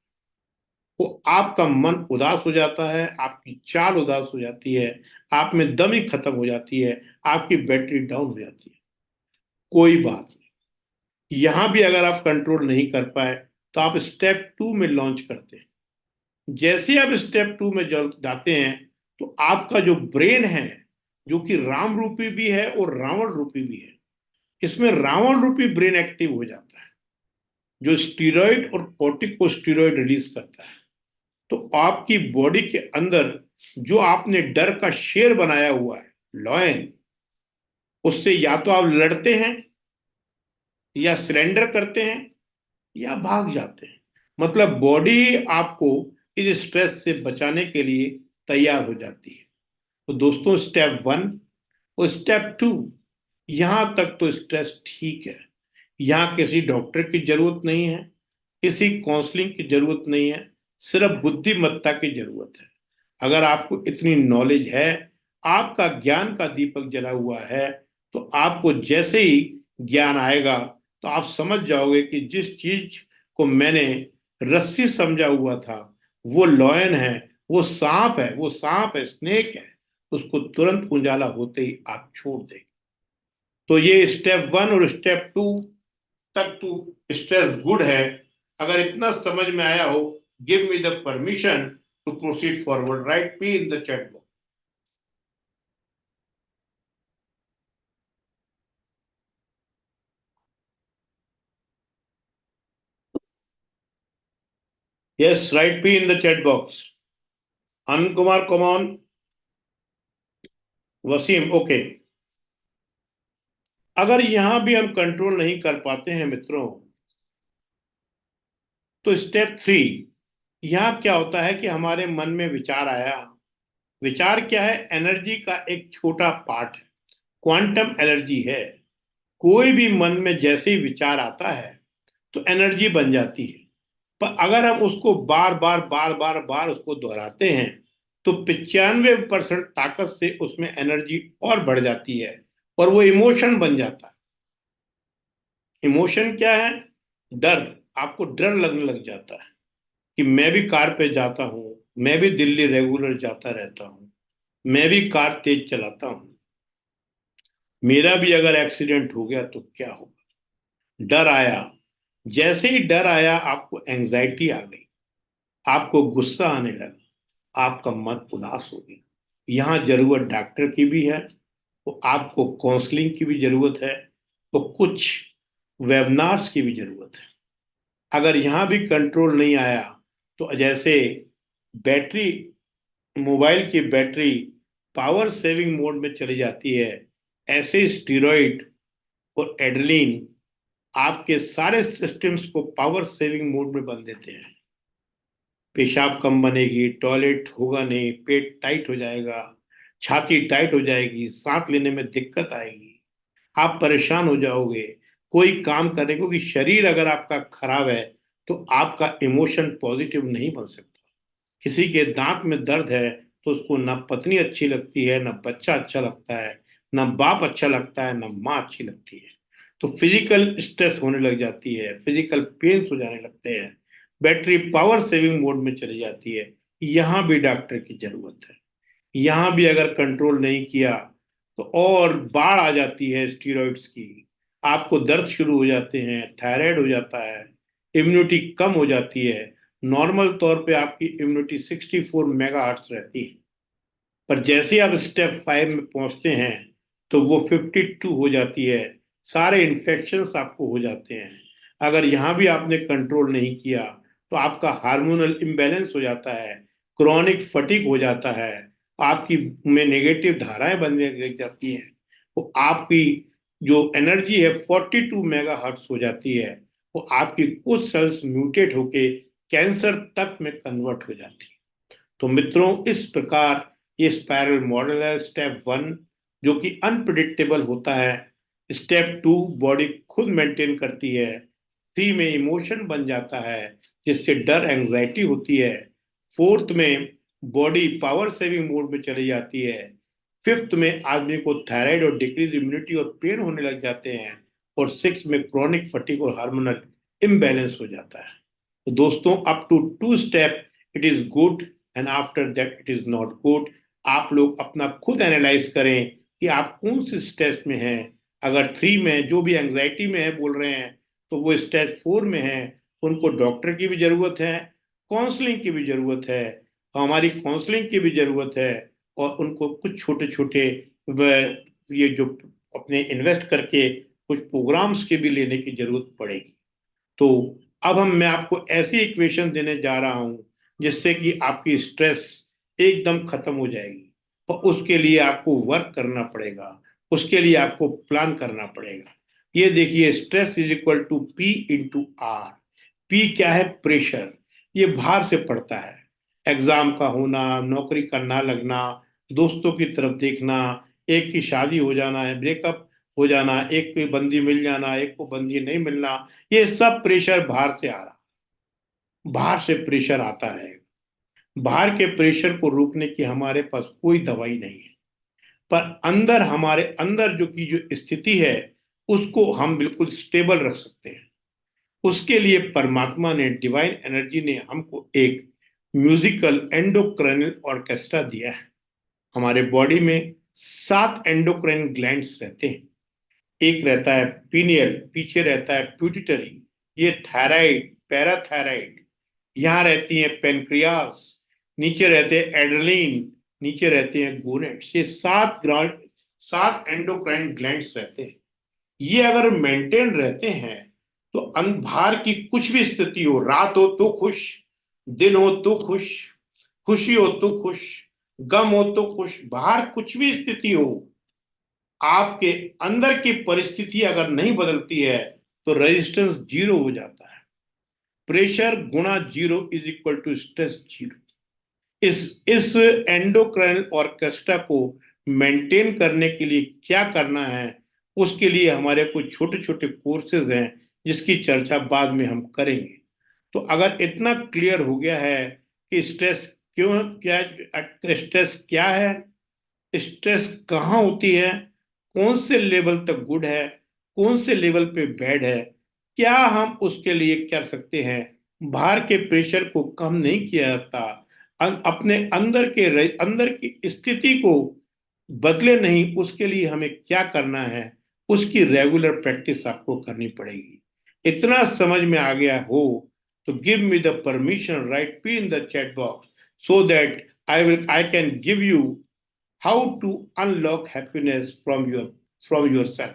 वो आपका मन उदास हो जाता है, आपकी चाल उदास हो जाती है, आप में दम ही खत्म हो जाती है, आपकी बैटरी डाउन हो जाती है। कोई बात नहीं, यहां भी अगर आप कंट्रोल नहीं कर पाए तो आप स्टेप 2 में लॉन्च करते हैं। जैसे आप स्टेप 2 में जाते हैं तो आपका जो ब्रेन है, जो कि राम रूपी भी है और रावण रूपी भी है, इसमें रावण रूपी ब्रेन एक्टिव हो जाता है, जो स्टीरॉइड और कॉर्टिकोस्टीरॉइड रिलीज करता है। तो आपकी बॉडी के अंदर जो आपने डर का शेर बनाया हुआ है, लॉयन, उससे या तो आप लड़ते हैं या सरेंडर करते हैं या भाग जाते हैं। मतलब बॉडी आपको इस स्ट्रेस से बचाने के लिए तैयार हो जाती है। तो दोस्तों, स्टेप 1 और स्टेप 2, यहां तक तो स्ट्रेस ठीक है, यहाँ किसी डॉक्टर की जरूरत नहीं है, किसी काउंसलिंग की जरूरत नहीं है, सिर्फ बुद्धिमत्ता की जरूरत है। अगर आपको इतनी नॉलेज है, आपका ज्ञान का दीपक जला हुआ है, तो आपको जैसे ही ज्ञान आएगा तो आप समझ जाओगे कि जिस चीज को मैंने रस्सी समझा हुआ था, वो लॉयन है, वो सांप है, वो सांप है, स्नेक है, उसको तुरंत उजाला होते ही आप छोड़ देंगे। तो ये स्टेप 1 और स्टेप 2 तक तो स्ट्रेस गुड है। अगर इतना समझ में आया हो, give me the permission to proceed forward, write me in the chat box. Yes, write P in the chat box. Anand Kumar, come on. Wasim, okay. अगर यहां भी हम कंट्रोल नहीं कर पाते हैं मित्रों, तो स्टेप 3, यहां क्या होता है कि हमारे मन में विचार आया। विचार क्या है? एनर्जी का एक छोटा पार्ट है, क्वांटम एनर्जी है। कोई भी मन में जैसे ही विचार आता है तो एनर्जी बन जाती है। पर अगर हम उसको बार बार बार बार बार उसको दोहराते हैं तो 95% ताकत से उसमें एनर्जी और बढ़ जाती है और वो इमोशन बन जाता है। इमोशन क्या है? डर। आपको डर लगने लग जाता है कि मैं भी कार पे जाता हूं, मैं भी दिल्ली रेगुलर जाता रहता हूं, मैं भी कार तेज चलाता हूं, मेरा भी अगर एक्सीडेंट हो गया तो क्या होगा? डर आया। जैसे ही डर आया आपको एंजाइटी आ गई, आपको गुस्सा आने लगा, आपका मन उदास हो गया। यहाँ जरूरत डॉक्टर की भी है, तो आपको काउंसलिंग की भी जरूरत है, तो कुछ वेबिनार्स की भी जरूरत है। अगर यहाँ भी कंट्रोल नहीं आया तो जैसे बैटरी, मोबाइल की बैटरी पावर सेविंग मोड में चली जाती है, ऐसे स्टीरॉइड और एड्रेनलिन आपके सारे सिस्टम्स को पावर सेविंग मोड में बन देते हैं। पेशाब कम बनेगी, टॉयलेट होगा नहीं, पेट टाइट हो जाएगा, छाती टाइट हो जाएगी, सांस लेने में दिक्कत आएगी, आप परेशान हो जाओगे, कोई काम करने, क्योंकि शरीर अगर आपका खराब है तो आपका इमोशन पॉजिटिव नहीं बन सकता। किसी के दांत में दर्द है तो उसको ना पत्नी अच्छी लगती है, ना बच्चा अच्छा लगता है, ना बाप अच्छा लगता है, ना माँ अच्छी लगती है। तो फिजिकल स्ट्रेस होने लग जाती है, फिजिकल पेन्स हो जाने लगते हैं, बैटरी पावर सेविंग मोड में चली जाती है। यहाँ भी डॉक्टर की जरूरत है। यहाँ भी अगर कंट्रोल नहीं किया तो और बाढ़ आ जाती है स्टीरॉइड्स की, आपको दर्द शुरू हो जाते हैं, थायराइड हो जाता है, इम्यूनिटी कम हो जाती है। नॉर्मल तौर पे आपकी इम्यूनिटी 64 मेगाहर्ट्ज रहती है, पर जैसे आप स्टेप 5 में पहुंचते हैं तो वो 52 हो जाती है। सारे इन्फेक्शंस आपको हो जाते हैं। अगर यहाँ भी आपने कंट्रोल नहीं किया तो आपका हार्मोनल इम्बैलेंस हो जाता है, क्रॉनिक फटीग हो जाता है, आपकी में नेगेटिव धाराएं बनने लग जाती हैं, तो आपकी जो एनर्जी है 42 मेगाहर्ट्ज हो जाती है, वो आपकी कुछ सेल्स म्यूटेट होके कैंसर तक में कन्वर्ट हो जाती है। तो मित्रों, इस प्रकार ये स्पाइरल मॉडल है। स्टेप 1 जो कि अनप्रिडिक्टेबल होता है, स्टेप 2 बॉडी खुद मेंटेन करती है, 3 में इमोशन बन जाता है जिससे डर एंजाइटी होती है, 4th में बॉडी पावर सेविंग मोड में चली जाती है, 5th में आदमी को थायराइड और डिक्रीज इम्यूनिटी और पेन होने लग जाते हैं, और 6th में क्रॉनिक फटीग और हार्मोनल इम्बैलेंस हो जाता है। तो दोस्तों, up to 2 step it is good and after that it is not good. आप लोग अपना खुद एनालाइज करें कि आप कौन से स्टेज में हैं। अगर 3 में जो भी एंजाइटी में है बोल रहे हैं तो वो स्टेज 4 में है, उनको डॉक्टर की भी जरूरत है, काउंसलिंग की भी जरूरत है, हमारी काउंसलिंग की भी जरूरत है, और उनको कुछ छोटे छोटे ये जो अपने इन्वेस्ट करके कुछ प्रोग्राम्स के भी लेने की जरूरत पड़ेगी। तो अब मैं आपको ऐसी इक्वेशन देने जा रहा हूं जिससे कि आपकी स्ट्रेस एकदम खत्म हो जाएगी। और उसके लिए आपको वर्क करना पड़ेगा, उसके लिए आपको प्लान करना पड़ेगा। ये देखिए, stress is equal to P into R. P क्या है? प्रेशर। ये बाहर से पड़ता है, एग्जाम का होना, नौकरी का ना लगना, दोस्तों की तरफ देखना, एक की शादी हो जाना है, ब्रेकअप हो जाना, एक को बंदी मिल जाना, एक को बंदी नहीं मिलना, ये सब प्रेशर बाहर से आ रहा। बाहर से प्रेशर आता रहेगा। बाहर के प्रेशर को रोकने की हमारे पास कोई दवाई नहीं है, पर अंदर, हमारे अंदर जो स्थिति है उसको हम बिल्कुल स्टेबल रख सकते हैं। उसके लिए परमात्मा ने, डिवाइन एनर्जी ने हमको एक म्यूजिकल एंडोक्राइनल ऑर्केस्ट्रा दिया है। हमारे बॉडी में 7 एंडोक्राइन ग्लैंड्स रहते हैं। एक रहता है पीनियल, पीछे रहता है प्यूटिटरी, ये थायराइड, पैराथायराइड, यहाँ रहती है पेनक्रियास, नीचे रहते हैं एड्रेनलिन, नीचे रहते हैं गोनेट्स। ये 7 एंडोक्राइन ग्लैंड्स रहते हैं। ये अगर मेंटेन रहते हैं तो बाहर की कुछ भी स्थिति हो, रात हो तो खुश, दिल हो तो खुश, खुशी हो तो खुश, गम हो तो खुश, बाहर कुछ भी स्थिति हो, आपके अंदर की परिस्थिति अगर नहीं बदलती है तो रेजिस्टेंस जीरो हो जाता है। प्रेशर गुणा zero is equal to stress zero. इस एंडोक्राइन ऑर्केस्ट्रा को मेंटेन करने के लिए क्या करना है, उसके लिए हमारे कुछ छोटे छोटे कोर्सेज हैं जिसकी चर्चा बाद में हम करेंगे। तो अगर इतना क्लियर हो गया है कि स्ट्रेस क्यों, क्या स्ट्रेस क्या है, स्ट्रेस कहाँ होती है, कौन से लेवल तक गुड है, कौन से लेवल पे बैड है, क्या हम उसके लिए कर सकते हैं, बाहर के प्रेशर को कम नहीं किया जाता, अपने अंदर की स्थिति को बदले नहीं, उसके लिए हमें क्या करना है, उसकी रेगुलर प्रैक्टिस आपको करनी पड़ेगी। इतना समझ में आ गया हो तो give me the permission, right P in the chat box so that I can give you how to unlock happiness from yourself.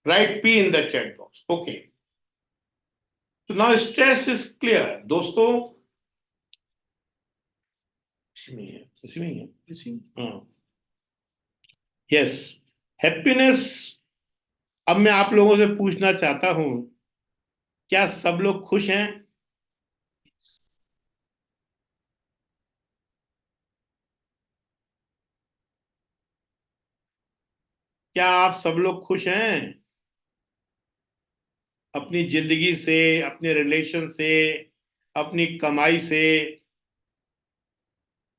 Write P in the chat box. Okay. So now stress is clear. दोस्तों इसी में है हाँ यस हैप्पीनेस। अब मैं आप लोगों से पूछना चाहता हूं, क्या सब लोग खुश हैं? क्या आप सब लोग खुश हैं अपनी जिंदगी से, अपने रिलेशन से, अपनी कमाई से?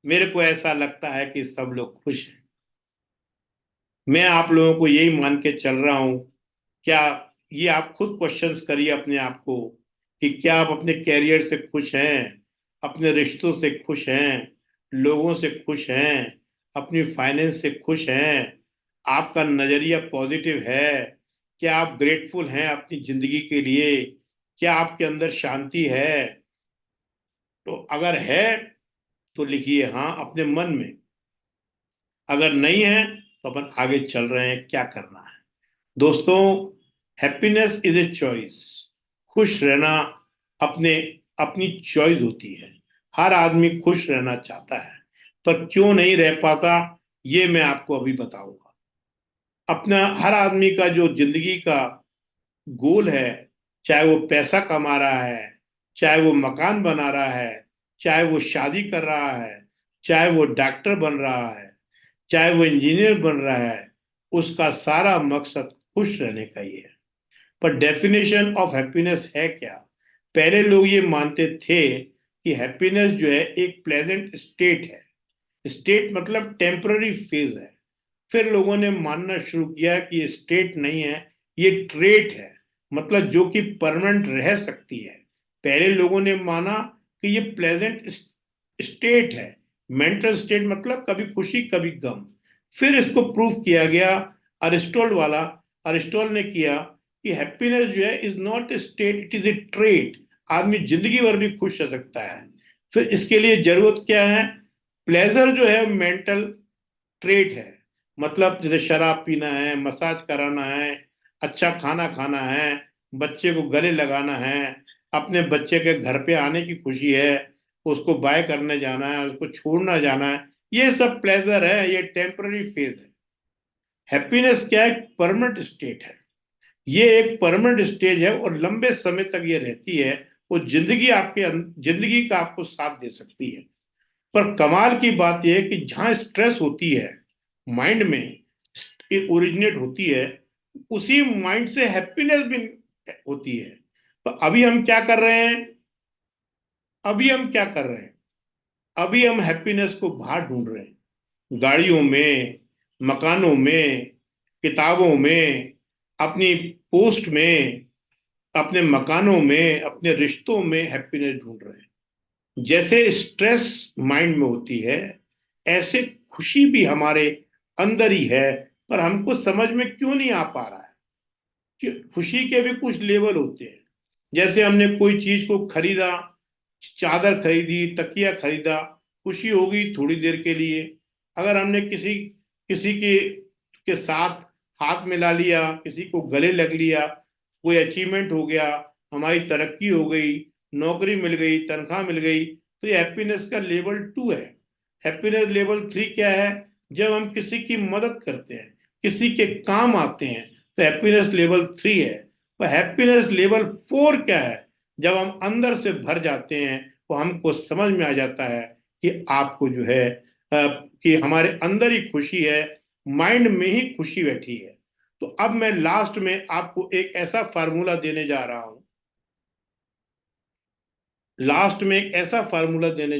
मेरे को ऐसा लगता है कि सब लोग खुश हैं। मैं आप लोगों को यही मान के चल रहा हूं। क्या ये आप खुद क्वेश्चंस करिए अपने आप को कि क्या आप अपने कैरियर से खुश हैं, अपने रिश्तों से खुश हैं, लोगों से खुश हैं, अपनी फाइनेंस से खुश हैं, आपका नजरिया पॉजिटिव है, क्या आप ग्रेटफुल हैं अपनी जिंदगी के लिए, क्या आपके अंदर शांति है? तो अगर है तो लिखिए हाँ अपने मन में, अगर नहीं है तो अपन आगे चल रहे हैं, क्या करना है। दोस्तों, हैप्पीनेस इज ए चॉइस। खुश रहना अपने अपनी चॉइस होती है। हर आदमी खुश रहना चाहता है, पर क्यों नहीं रह पाता ये मैं आपको अभी बताऊंगा। अपना हर आदमी का जो जिंदगी का गोल है, चाहे वो पैसा कमा रहा है, चाहे वो मकान बना रहा है, चाहे वो शादी कर रहा है, चाहे वो डॉक्टर बन रहा है, चाहे वो इंजीनियर बन रहा है, उसका सारा मकसद खुश रहने का ही है। पर डेफिनेशन ऑफ हैप्पीनेस है क्या? पहले लोग ये मानते थे कि हैप्पीनेस जो है एक प्लेजेंट स्टेट है। स्टेट मतलब टेम्पररी फेज है। फिर लोगों ने मानना शुरू किया कि ये स्टेट नहीं है, ये ट्रेट है, मतलब जो कि परमानेंट रह सकती है। पहले लोगों ने माना कि ये प्लेजेंट स्टेट है, मेंटल स्टेट मतलब कभी खुशी कभी गम। फिर इसको प्रूव किया गया, अरिस्टोल ने किया कि हैप्पीनेस जो है is not a state, it is a trait. आदमी जिंदगी भर भी खुश रह सकता है। फिर इसके लिए जरूरत क्या है? प्लेजर जो है मेंटल ट्रेट है, मतलब जैसे शराब पीना है, मसाज कराना है, अच्छा खाना खाना है, बच्चे को गले लगाना है, अपने बच्चे के घर पे आने की खुशी है, उसको बाय करने जाना है, उसको छोड़ना जाना है, ये सब प्लेजर है, ये टेम्पररी फेज है। हैप्पीनेस क्या है? परमानेंट स्टेट है। ये एक परमानेंट स्टेज है और लंबे समय तक ये रहती है। वो जिंदगी का आपको साथ दे सकती है। पर कमाल की बात यह है कि जहां स्ट्रेस होती है माइंड में, ओरिजिनेट होती है, उसी माइंड से हैप्पीनेस भी होती है। तो अभी हम क्या कर रहे हैं? अभी हम हैप्पीनेस को बाहर ढूंढ रहे हैं, गाड़ियों में, मकानों में, किताबों में, अपनी पोस्ट में, अपने मकानों में, अपने रिश्तों में हैप्पीनेस ढूंढ रहे हैं। जैसे स्ट्रेस माइंड में होती है, ऐसे खुशी भी हमारे अंदर ही है, पर हमको समझ में क्यों नहीं आ पा रहा है कि खुशी के भी कुछ लेवल होते हैं। जैसे हमने कोई चीज को खरीदा, चादर खरीदी, तकिया खरीदा, खुशी होगी थोड़ी देर के लिए। अगर हमने किसी किसी के साथ हाथ मिला लिया, किसी को गले लग लिया, कोई अचीवमेंट हो गया, हमारी तरक्की हो गई, नौकरी मिल गई, तनख्वाह मिल गई, तो ये हैप्पीनेस का लेवल 2 है। हैप्पीनेस लेवल 3 क्या है? जब हम किसी की मदद करते हैं, किसी के काम आते हैं, तो हैप्पीनेस लेवल 3 है। और हैप्पीनेस लेवल 4 क्या है? जब हम अंदर से भर जाते हैं, तो हमको समझ में आ जाता है कि आपको जो है कि हमारे अंदर ही खुशी है, माइंड में ही खुशी बैठी है। तो अब मैं लास्ट में आपको एक ऐसा फार्मूला देने जा रहा हूं, हाँ, लास्ट में ऐसा फार्मूला देने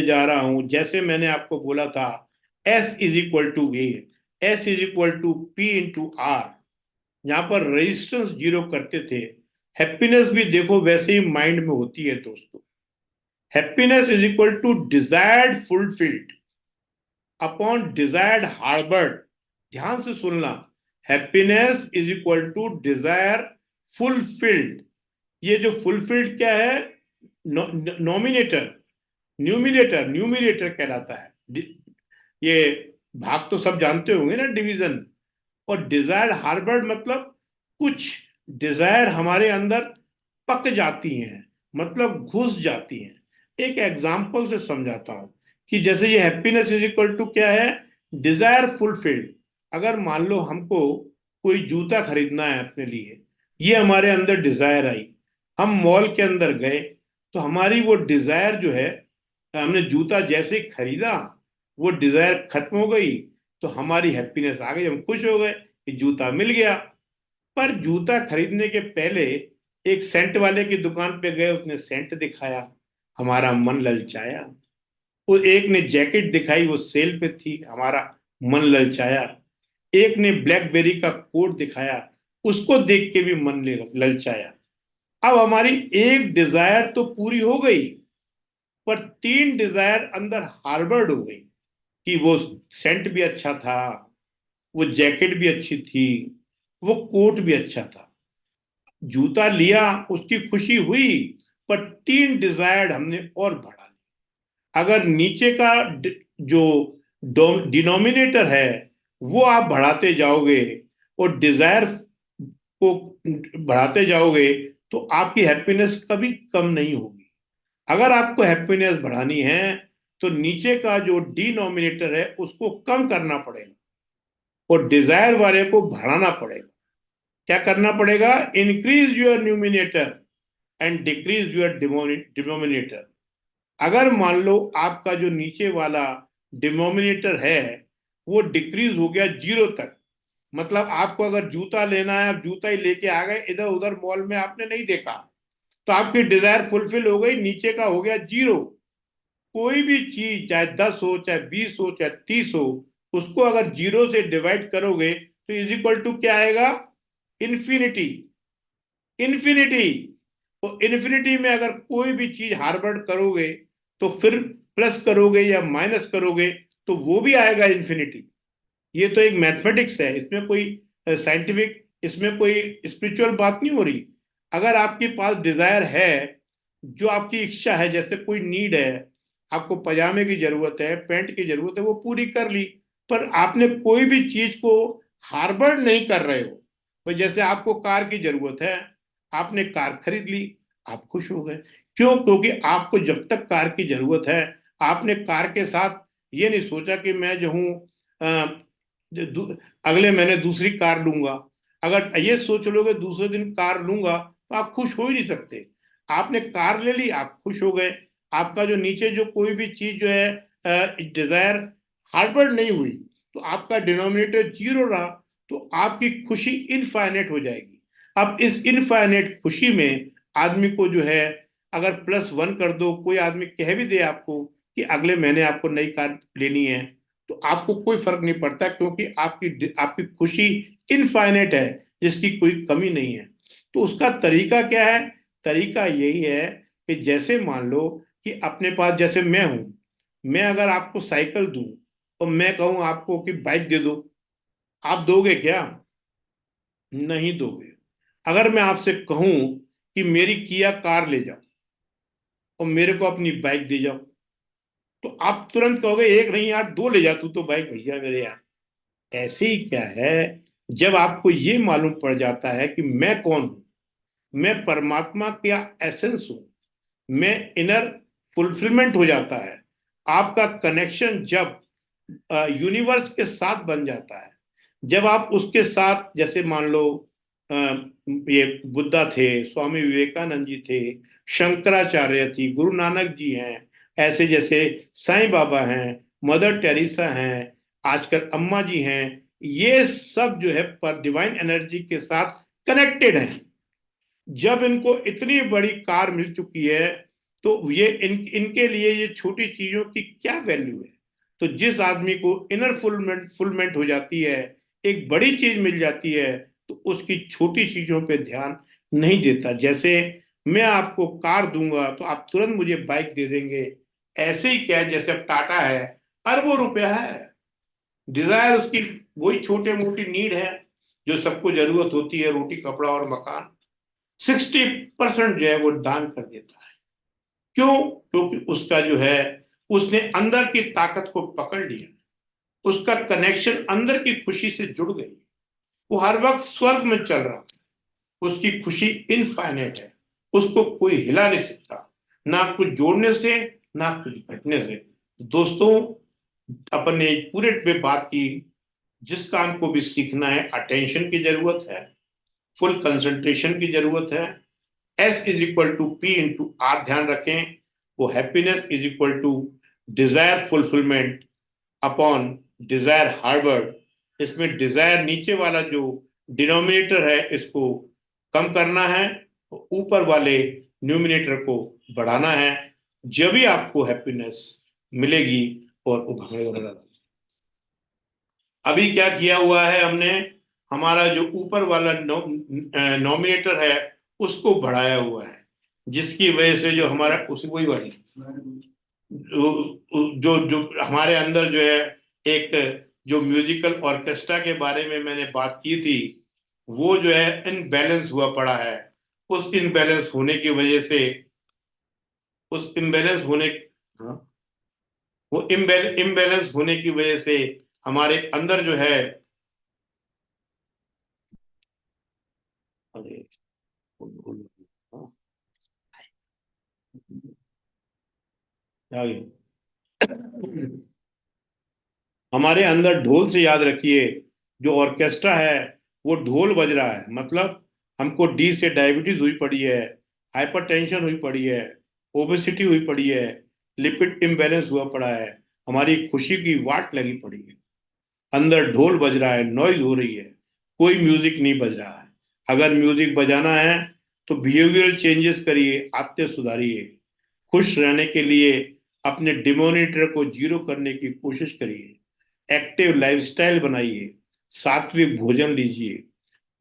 जा रहा हूं, जैसे मैंने आपको बोला था S is equal to A, S is equal to P into R. यहां पर रेजिस्टेंस जीरो करते थे। हैप्पीनेस भी देखो वैसे ही माइंड में होती है दोस्तों। Happiness is equal to desired fulfilled upon desired harboured. ध्यान से सुनना, happiness is equal to desire fulfilled. ये जो फुलफिल्ड क्या है? नॉमिनेटर, न्यूमिनेटर कहलाता है। ये भाग तो सब जानते होंगे ना, डिवीजन। और डिजायर हार्बर्ड मतलब कुछ डिजायर हमारे अंदर पक जाती हैं, मतलब घुस जाती हैं। एक एग्जांपल से समझाता हूं कि जैसे ये हैप्पीनेस इज इक्वल टू क्या है? Desire fulfilled. अगर मान लो हमको कोई जूता खरीदना है अपने लिए, ये हमारे अंदर डिजायर आई, हम मॉल के अंदर गए, तो हमारी वो डिजायर जो है, हमने जूता जैसे ही खरीदा, वो डिजायर खत्म हो गई, तो हमारी हैप्पीनेस आ गई, हम खुश हो गए कि जूता मिल गया। पर जूता खरीदने के पहले एक सेंट वाले की दुकान पे गए, उसने सेंट दिखाया, हमारा मन ललचाया। वो एक ने जैकेट दिखाई, वो सेल पे थी, हमारा मन ललचाया। एक ने ब्लैकबेरी का कोट दिखाया, उसको देख के भी मन ललचाया। अब हमारी एक डिजायर तो पूरी हो गई, पर 3 डिजायर अंदर हार्बर्ड हो गई कि वो सेंट भी अच्छा था, वो जैकेट भी अच्छी थी, वो कोट भी अच्छा था। जूता लिया, उसकी खुशी हुई, पर 3 डिजायर्ड हमने और बढ़ा ली। अगर नीचे का जो डिनोमिनेटर है वो आप बढ़ाते जाओगे और डिजायर को बढ़ाते जाओगे, तो आपकी हैप्पीनेस कभी कम नहीं होगी। अगर आपको हैप्पीनेस बढ़ानी है, तो नीचे का जो डिनोमिनेटर है उसको कम करना पड़ेगा और डिजायर वाले को बढ़ाना पड़ेगा। क्या करना पड़ेगा? Increase your numerator and decrease your denominator. अगर मान लो आपका जो नीचे वाला डिनोमिनेटर है वो डिक्रीज हो गया 0 तक, मतलब आपको अगर जूता लेना है, आप जूता ही लेके आ गए, इधर उधर मॉल में आपने नहीं देखा, तो आपकी डिजायर फुलफिल हो गई, नीचे का हो गया 0। कोई भी चीज चाहे 10 हो, चाहे 20 हो, चाहे 30 हो, उसको अगर 0 से डिवाइड करोगे तो इज इक्वल टू क्या आएगा? इन्फिनिटी। इन्फिनिटी। तो इन्फिनिटी में अगर कोई भी चीज हार्वर्ड करोगे, तो फिर प्लस करोगे या माइनस करोगे, तो वो भी आएगा इन्फिनिटी। ये तो एक मैथमेटिक्स है, इसमें कोई साइंटिफिक, इसमें कोई स्पिरिचुअल बात नहीं हो रही। अगर आपके पास डिजायर है, जो आपकी इच्छा है, जैसे कोई नीड है, आपको पजामे की जरूरत है, पैंट की जरूरत है, वो पूरी कर ली, पर आपने कोई भी चीज को हार्बर्ड नहीं कर रहे हो। तो जैसे आपको कार की जरूरत है, आपने कार खरीद ली, आप खुश हो गए। क्यों? क्योंकि आपको जब तक कार की जरूरत है, आपने कार के साथ ये नहीं सोचा कि मैं जो हूँ अगले महीने दूसरी कार लूंगा। अगर ये सोच लोगे दूसरे दिन कार लूंगा, तो आप खुश हो ही नहीं सकते। आपने कार ले ली, आप खुश हो गए। आपका जो नीचे जो कोई भी चीज जो है डिजायर हार्बर्ड नहीं हुई, तो आपका डिनोमिनेटर 0 रहा, तो आपकी खुशी इनफाइनेट हो जाएगी। अब इस इनफाइनेट खुशी में आदमी को जो है, अगर +1 कर दो, कोई आदमी कह भी दे आपको कि अगले महीने आपको नई कार लेनी है, तो आपको कोई फर्क नहीं पड़ता, क्योंकि आपकी खुशी इनफाइनेट है, जिसकी कोई कमी नहीं है। तो उसका तरीका क्या है? तरीका यही है कि जैसे मान लो कि अपने पास, जैसे मैं हूं, मैं अगर आपको साइकिल दूं और मैं कहूं आपको कि बाइक दे दो, आप दोगे क्या? नहीं दोगे। अगर मैं आपसे कहूं कि मेरी किया कार ले जाओ और मेरे को अपनी बाइक दे जाओ, तो आप तुरंत कहोगे एक नहीं यार, 2 ले जा तू तो बाइक, भैया मेरे यार। ऐसे ही क्या है, जब आपको ये मालूम पड़ जाता है कि मैं कौन हूं, मैं परमात्मा का एसेंस हूं, मैं इनर फुलफिलमेंट हो जाता है, आपका कनेक्शन जब यूनिवर्स के साथ बन जाता है, जब आप उसके साथ, जैसे मान लो ये बुद्धा थे, स्वामी विवेकानंद जी थे, शंकराचार्य थी, गुरु नानक जी हैं, ऐसे जैसे साईं बाबा हैं, मदर टेरेसा हैं, आजकल अम्मा जी हैं, ये सब जो है पर डिवाइन एनर्जी के साथ कनेक्टेड हैं। जब इनको इतनी बड़ी कार मिल चुकी है तो ये इनके लिए ये छोटी चीजों की क्या वैल्यू है। तो जिस आदमी को इनर फुलमेंट हो जाती है, एक बड़ी चीज मिल जाती है, तो उसकी छोटी चीजों पे ध्यान नहीं देता। जैसे मैं आपको कार दूंगा तो आप तुरंत मुझे बाइक दे देंगे, ऐसे ही क्या है, जैसे अब टाटा है, अरबों रुपया है, डिजायर उसकी वही छोटे मोटी नीड है जो सबको जरूरत होती है, रोटी कपड़ा और मकान। 60% जो है वो दान कर देता है। क्यों? क्योंकि उसका जो है, उसने अंदर की ताकत को पकड़ लिया, उसका कनेक्शन अंदर की खुशी से जुड़ गई, वो हर वक्त स्वर्ग में चल रहा है, उसकी खुशी इनफाइनाइट है, उसको कोई हिला नहीं सकता, ना कुछ जोड़ने से ना कुछ घटने से। दोस्तों, अपन ने पूरे पे बात की, जिस काम को भी सीखना है अटेंशन की जरूरत है, फुल कंसंट्रेशन की जरूरत है। S is equal to P into R ध्यान रखें, वो happiness is equal to desire fulfilment upon desire harboured. इसमें डिजायर नीचे वाला जो डिनोमिनेटर है इसको कम करना है, ऊपर वाले न्यूमिनेटर को बढ़ाना है, जब ही आपको हैप्पीनेस मिलेगी और उभरेगा। अभी क्या किया हुआ है हमने, हमारा जो ऊपर वाला नॉमिनेटर है उसको बढ़ाया हुआ है, जिसकी वजह से जो हमारा उसी वही वाली जो जो हमारे अंदर जो है, एक जो म्यूजिकल ऑर्केस्ट्रा के बारे में मैंने बात की थी, वो जो है इनबैलेंस हुआ पड़ा है। उस इनबैलेंस होने की वजह से, उस इम्बैलेंस होने हाँ, वो इम्बैलेंस होने की वजह से हमारे अंदर जो है, अरे हाँ, आगे। हमारे अंदर ढोल से याद रखिए, जो ऑर्केस्ट्रा है वो ढोल बज रहा है, मतलब हमको डी से डायबिटीज हुई पड़ी है, हाइपरटेंशन हुई पड़ी है, ओबेसिटी हुई पड़ी है, लिपिड इम्बैलेंस हुआ पड़ा है, हमारी खुशी की वाट लगी पड़ी है, अंदर ढोल बज रहा है, नॉइज हो रही है, कोई म्यूजिक नहीं बज रहा है। अगर म्यूजिक बजाना है तो बिहेवियरल चेंजेस करिए, आदतें सुधारिए, खुश रहने के लिए अपने डिमोनिटर को जीरो करने की कोशिश करिए, एक्टिव लाइफस्टाइल बनाइए, सात्विक भोजन लीजिए,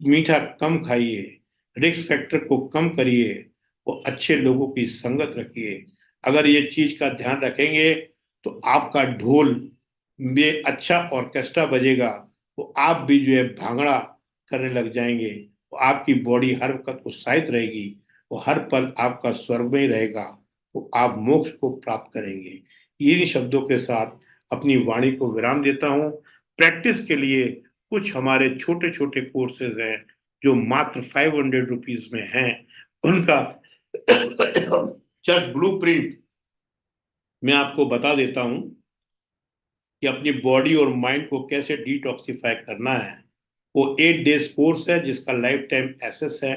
मीठा कम खाइए, रिस्क फैक्टर को कम करिए और अच्छे लोगों की संगत रखिए। अगर ये चीज का ध्यान रखेंगे तो आपका ढोल में अच्छा ऑर्केस्ट्रा बजेगा, तो आप भी जो है भांगड़ा करने लग जाएंगे, तो आपकी बॉडी हर वक्त उत्साहित रहेगी, वो हर पल आपका स्वर्ग में ही रहेगा, तो आप मोक्ष को प्राप्त करेंगे। इन्हीं शब्दों के साथ अपनी वाणी को विराम देता हूँ। प्रैक्टिस के लिए कुछ हमारे छोटे छोटे कोर्सेज हैं जो मात्र 500 रुपीज में हैं, उनका जस्ट ब्लू प्रिंट मैं आपको बता देता हूँ कि अपनी बॉडी और माइंड को कैसे डिटॉक्सिफाई करना है। वो 8 डेज कोर्स है जिसका लाइफ टाइम एक्सेस है।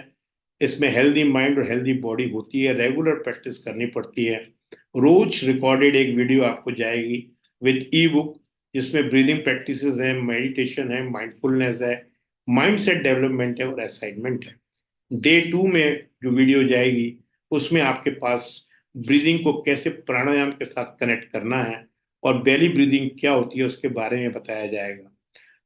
इसमें हेल्दी माइंड और हेल्दी बॉडी होती है, रेगुलर प्रैक्टिस करनी पड़ती है। रोज रिकॉर्डेड एक वीडियो आपको जाएगी विद ई बुक, जिसमें ब्रीदिंग प्रैक्टिसेस है, मेडिटेशन है, माइंडफुलनेस है, माइंडसेट डेवलपमेंट है और असाइनमेंट है। डे 2 में जो वीडियो जाएगी उसमें आपके पास ब्रीदिंग को कैसे प्राणायाम के साथ कनेक्ट करना है और बेली ब्रीदिंग क्या होती है उसके बारे में बताया जाएगा।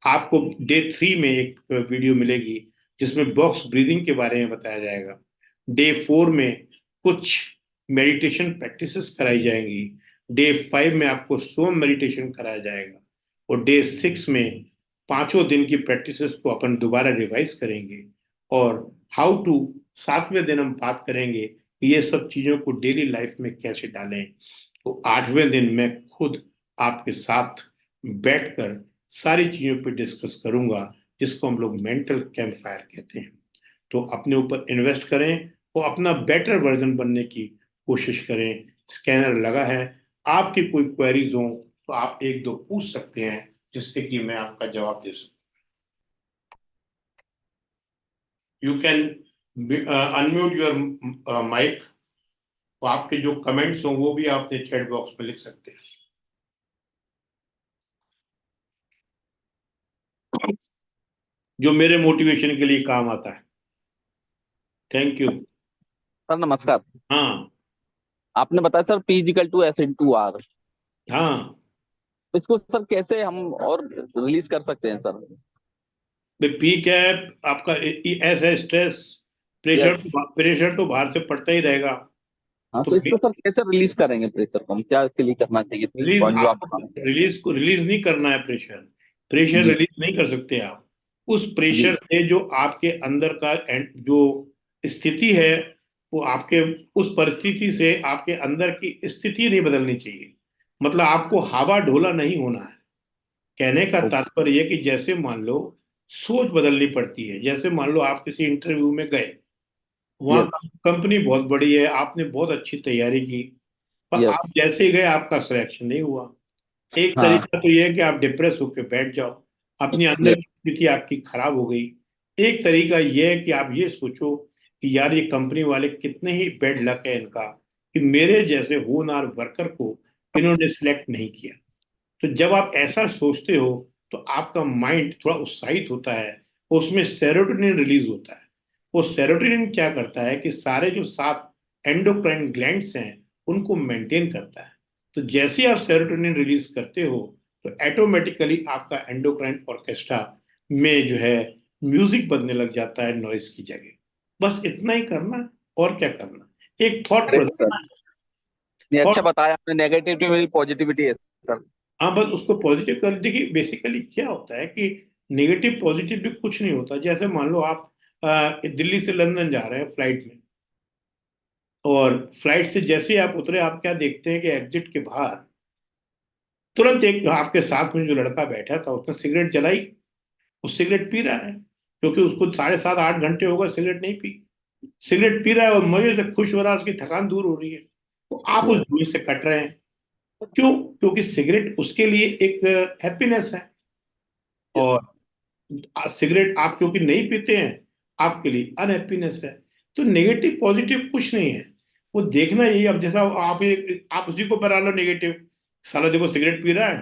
आपको डे 3 में एक वीडियो मिलेगी जिसमें बॉक्स ब्रीदिंग के बारे में बताया जाएगा। डे 4 में कुछ मेडिटेशन प्रैक्टिसेस कराई जाएंगी। डे 5 में आपको सोम मेडिटेशन कराया जाएगा और डे 6 में 5 दिन की प्रैक्टिसेस को अपन दोबारा रिवाइज करेंगे। और हाउ टू 7वें दिन हम बात करेंगे कि ये सब चीजों को डेली लाइफ में कैसे डालें। तो 8वें दिन मैं खुद आपके साथ बैठकर सारी चीजों पे डिस्कस करूंगा, जिसको हम लोग मेंटल कैंप फायर कहते हैं। तो अपने ऊपर इन्वेस्ट करें और अपना बेटर वर्जन बनने की कोशिश करें। स्कैनर लगा है, आपकी कोई क्वेरीज हो तो आप एक दो पूछ सकते हैं, जिससे कि मैं आपका जवाब दे सकूं। You can unmute your mic. तो आपके जो कमेंट्स हो वो भी आपने चैट बॉक्स में लिख सकते हैं, जो मेरे मोटिवेशन के लिए काम आता है। Thank you. सर नमस्कार। हाँ आपने बताया sir P equal to SN2R, हाँ, इसको सर कैसे हम और रिलीज कर सकते हैं सर? पी कैप आपका एस है स्ट्रेस, प्रेशर। यस। प्रेशर तो बाहर से पड़ता ही रहेगा। हाँ, तो तो इसको सर कैसे रिलीज करेंगे प्रेशर को? हम क्या इसके लिए करना चाहिए? तीन रिलीज, पॉइंट जो आप आपको बताना चाहिए। रिलीज नहीं करना है प्रेशर। प्रेशर जी रिलीज नहीं कर सकते आप। उस जी। प्रेशर से जो आपके अंदर का जो स्थिति है, वो आपके उस परिस्थिति से आपके अंदर की स्थिति नहीं बदलनी चाहिए। मतलब आपको हवा ढोला नहीं होना है। कहने का ओके। तात्पर्य ये कि जैसे मान लो सोच बदलनी पड़ती है। जैसे मान लो आप किसी इंटरव्यू में गए, वहां यस कंपनी बहुत बड़ी है, आपने बहुत अच्छी तैयारी की, पर यस। आप जैसे ही गए आपका सिलेक्शन नहीं हुआ। एक हाँ। तरीका तो ये है कि आप डिप्रेस होकर बैठ जाओ, अपनी अंदर यस। की स्थिति आपकी खराब हो गई। एक तरीका ये है कि आप ये सोचो कि यार ये कंपनी वाले कितने ही बेड लक है इनका कि मेरे जैसे होनहार वर्कर को इन्होंने सिलेक्ट नहीं किया। तो जब आप ऐसा सोचते हो तो आपका माइंड थोड़ा उत्साहित होता है, उसमें सेरोटोनिन रिलीज होता है। वो सेरोटोनिन क्या करता है कि सारे जो 7 एंडोक्राइन ग्लैंड्स हैं उनको मेंटेन करता है। तो जैसे ही आप सेरोटोनिन रिलीज करते हो तो ऑटोमेटिकली आपका एंडोक्राइन ऑर्केस्ट्रा में जो है म्यूजिक बजने लग जाता है नॉइस की जगह। बस इतना ही करना, और क्या करना, एक थॉट ग्रेट सर। बदलना है। ये अच्छा थॉट, बताया आपने, नेगेटिविटी में पॉजिटिविटी है सर। हाँ, बस उसको पॉजिटिव कर। देखिए बेसिकली क्या होता है कि नेगेटिव पॉजिटिव भी कुछ नहीं होता। जैसे मान लो आप दिल्ली से लंदन जा रहे हैं फ्लाइट में, और फ्लाइट से जैसे ही आप उतरे आप क्या देखते हैं कि एग्जिट के बाहर तुरंत एक आपके साथ में जो लड़का बैठा था उसने सिगरेट जलाई। वो सिगरेट पी रहा है क्योंकि उसको 7.5-8 घंटे हो गए सिगरेट नहीं पी। सिगरेट पी रहा है और मजे से खुश हो रहा है, उसकी थकान दूर हो रही है। तो आप उस यस धुएं से कट रहे हैं। क्यों? क्योंकि सिगरेट उसके लिए एक हैप्पीनेस है। यस। और सिगरेट आप क्योंकि नहीं पीते हैं, आपके लिए अनहैप्पीनेस है। तो नेगेटिव पॉजिटिव कुछ नहीं है, वो देखना यही। अब जैसा आप उसी को बना लो नेगेटिव, साला देखो सिगरेट पी रहा है,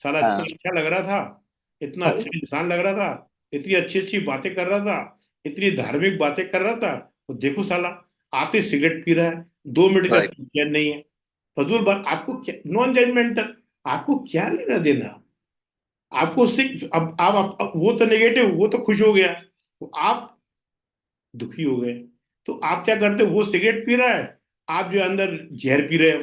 साला इतना हाँ। अच्छा लग रहा था, इतना अच्छा इंसान लग रहा था, इतनी अच्छी अच्छी बातें कर रहा था, इतनी धार्मिक बातें कर रहा था, तो देखो साला आते सिगरेट पी रहा है, 2 मिनट का राइट। चैन नहीं है। फजूल बात। आपको क्या, नॉन जजमेंटल, आपको क्या लेना देना। आपको सिर्फ अब वो तो नेगेटिव, वो तो खुश हो गया, तो आप दुखी हो गए। तो आप क्या करते हो, वो सिगरेट पी रहा है, आप जो अंदर जहर पी रहे हो,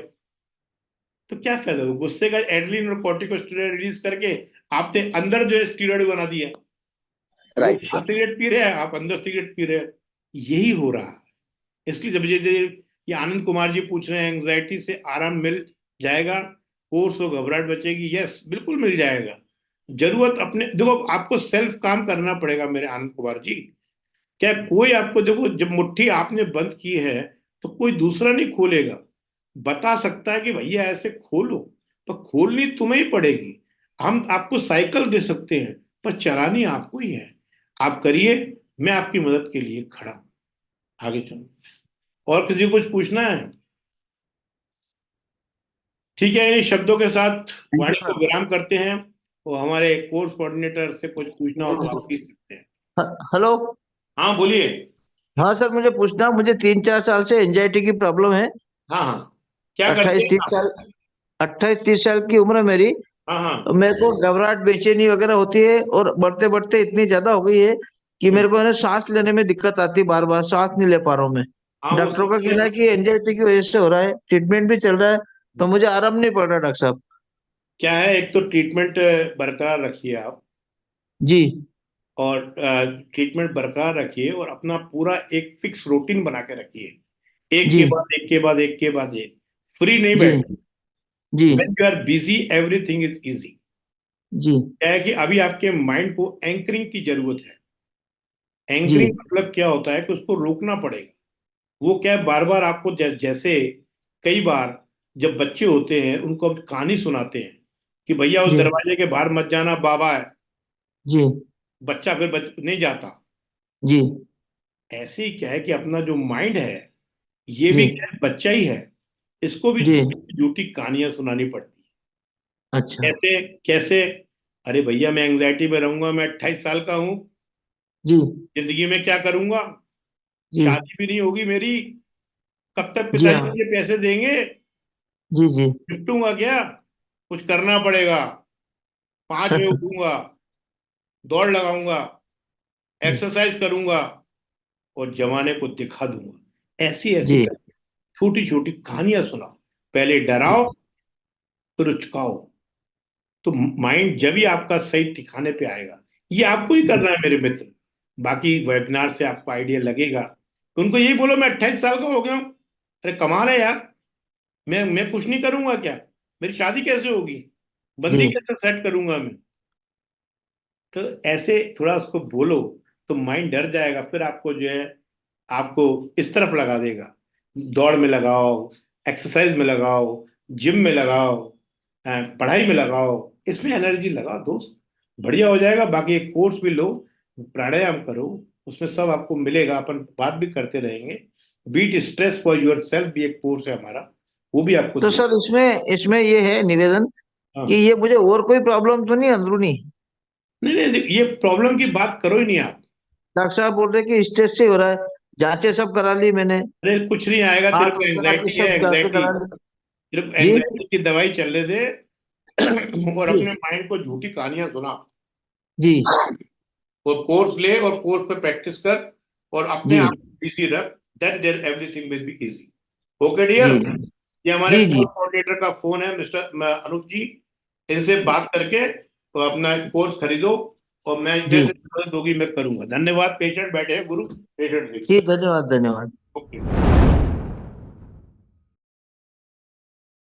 तो क्या फायदा? हो गुस्से का एड्रेनलिन और कॉर्टिकोस्टेरॉइड रिलीज करके आपने अंदर जो है स्टीरॉइड बना दिया। वो राइट बाहर सर। सिगरेट पी रहे हैं, आप अंदर सिगरेट पी रहे हो। यही हो रहा है। इसलिए जब ये आनंद कुमार जी पूछ रहे हैं एंग्जाइटी से आराम मिल जाएगा, कोर्स और घबराहट बचेगी, यस बिल्कुल मिल जाएगा। जरूरत अपने, देखो आपको सेल्फ काम करना पड़ेगा मेरे आनंद कुमार जी। क्या कोई आपको, देखो जब मुट्ठी आपने बंद की है तो कोई दूसरा नहीं खोलेगा। बता सकता है कि भैया ऐसे खोलो, पर खोलनी तुम्हें ही पड़ेगी। हम आपको साइकिल दे सकते हैं पर चलानी आपको ही है। आप करिए, मैं आपकी मदद के लिए खड़ा हूं। आगे चलो। और किसी को कुछ पूछना है? ठीक है, इन शब्दों के साथ थैंक यू वाणी को सर। विराम करते हैं। और हमारे कोर्स कोऑर्डिनेटर से कुछ पूछना हो तो आप पूछ सकते हैं। हेलो। हाँ बोलिए। हाँ सर, मुझे पूछना, मुझे 3-4 साल से एंजाइटी की प्रॉब्लम है। हाँ हाँ, क्या करते अट्ठाईस हैं तीस आप? साल 28-30 साल की उम्र है मेरी। हाँ हाँ। मेरे को घबराहट बेचैनी वगैरह होती है, और बढ़ते बढ़ते इतनी ज्यादा हो गई है कि हम्म, मेरे को है ना सांस लेने में दिक्कत आती है, बार बार सांस नहीं ले पा रहा हूँ मैं। हाँ वो डॉक्टरों का सबसे। कहना है कि एंजाइटी की वजह से हो रहा है, ट्रीटमेंट भी चल रहा है, तो मुझे आराम नहीं पड़ रहा डॉक्टर साहब। क्या है, एक तो ट्रीटमेंट बरकरार रखिए आप, जी और ट्रीटमेंट बरकरार रखिए और अपना पूरा एक फिक्स रूटीन बना के रखिए। एक जी के बाद एक के बाद एक के बाद एक, फ्री नहीं जी बैठ। जी when you are busy everything is easy. जी क्या है कि अभी आपके माइंड को एंकरिंग की जरूरत है। जी एंकरिंग मतलब क्या होता है कि उसको रोकना पड़ेगा। वो क्या है, बार बार आपको जैसे कई बार जब बच्चे होते हैं उनको हम कहानी सुनाते हैं कि भैया उस जी दरवाजे के बाहर मत जाना, बाबा है। जी बच्चा फिर नहीं जाता। जी ऐसे ही क्या है कि अपना जो माइंड है ये जी भी क्या है, बच्चा ही है। इसको भी जी झूठी झूठी कहानियां सुनानी पड़ती अच्छा है। कैसे कैसे? अरे भैया मैं एंग्जाइटी में रहूंगा, मैं 28 साल का हूँ, जी जिंदगी में क्या करूंगा, जी शादी भी नहीं होगी मेरी, कब तक जी पिताजी हाँ मुझे पैसे देंगे, जी जी निपटूंगा क्या? कुछ करना पड़ेगा, 5 बजे उठूंगा, दौड़ लगाऊंगा, एक्सरसाइज करूंगा और जमाने को दिखा दूंगा। ऐसी ऐसी जी छोटी छोटी कहानियां सुनाओ, पहले जी डराओ फिर उचकाओ। तो माइंड जब ही आपका सही ठिकाने पे आएगा। ये आपको ही जी करना है मेरे मित्र। बाकी वेबिनार से आपको आइडिया लगेगा तो उनको यही बोलो मैं 28 साल का हो गया हूँ। अरे कमाल है यार, मैं कुछ नहीं करूंगा क्या? मेरी शादी कैसे होगी, बंदी जी कैसे सेट करूंगा मैं? तो ऐसे थोड़ा उसको बोलो तो माइंड डर जाएगा, फिर आपको जो है आपको इस तरफ लगा देगा। दौड़ में लगाओ, एक्सरसाइज में लगाओ, जिम में लगाओ, पढ़ाई में लगाओ, इसमें एनर्जी लगाओ दोस्त, बढ़िया हो जाएगा। बाकी एक कोर्स भी लो, प्राणायाम करो, उसमें सब आपको मिलेगा। अपन बात भी करते रहेंगे। Beat stress for yourself भी एक कोर्स है हमारा, वो भी आपको तो दे। सर इसमें इसमें ये है निवेदन कि हाँ, ये मुझे और कोई प्रॉब्लम तो नहीं अंदरूनी? नहीं नहीं नहीं, ये प्रॉब्लम की बात करो ही नहीं आप। डॉक्टर साहब बोल रहे कि स्ट्रेस से हो रहा है, जांचें सब करा ली मैंने, अरे कुछ नहीं आएगा, तेरे हार्ट को वगैरह की एंग्जाइटी है, सब जांचें एंग्जाइटी। करा ली। सिर्फ जी एंग्जाइटी की दवाई चलने दे और जी अपने माइंड को झूठी कहानियां सुना जी और कोर्स ले और कोर्स पे प्रैक्टिस कर और अपने जी आप को बिजी रख। Then there everything will be easy. Okay dear. जी ये हमारे जी जी कोर्स कोऑर्डिनेटर का फोन है, मिस्टर अनूप जी। इनसे बात करके तो अपना कोर्स खरीदो और मैं जी जैसे मदद होगी मैं करूंगा। धन्यवाद। पेशेंट बैठे हैं गुरु, पेशेंट जी देखिए। धन्यवाद धन्यवाद। ओके।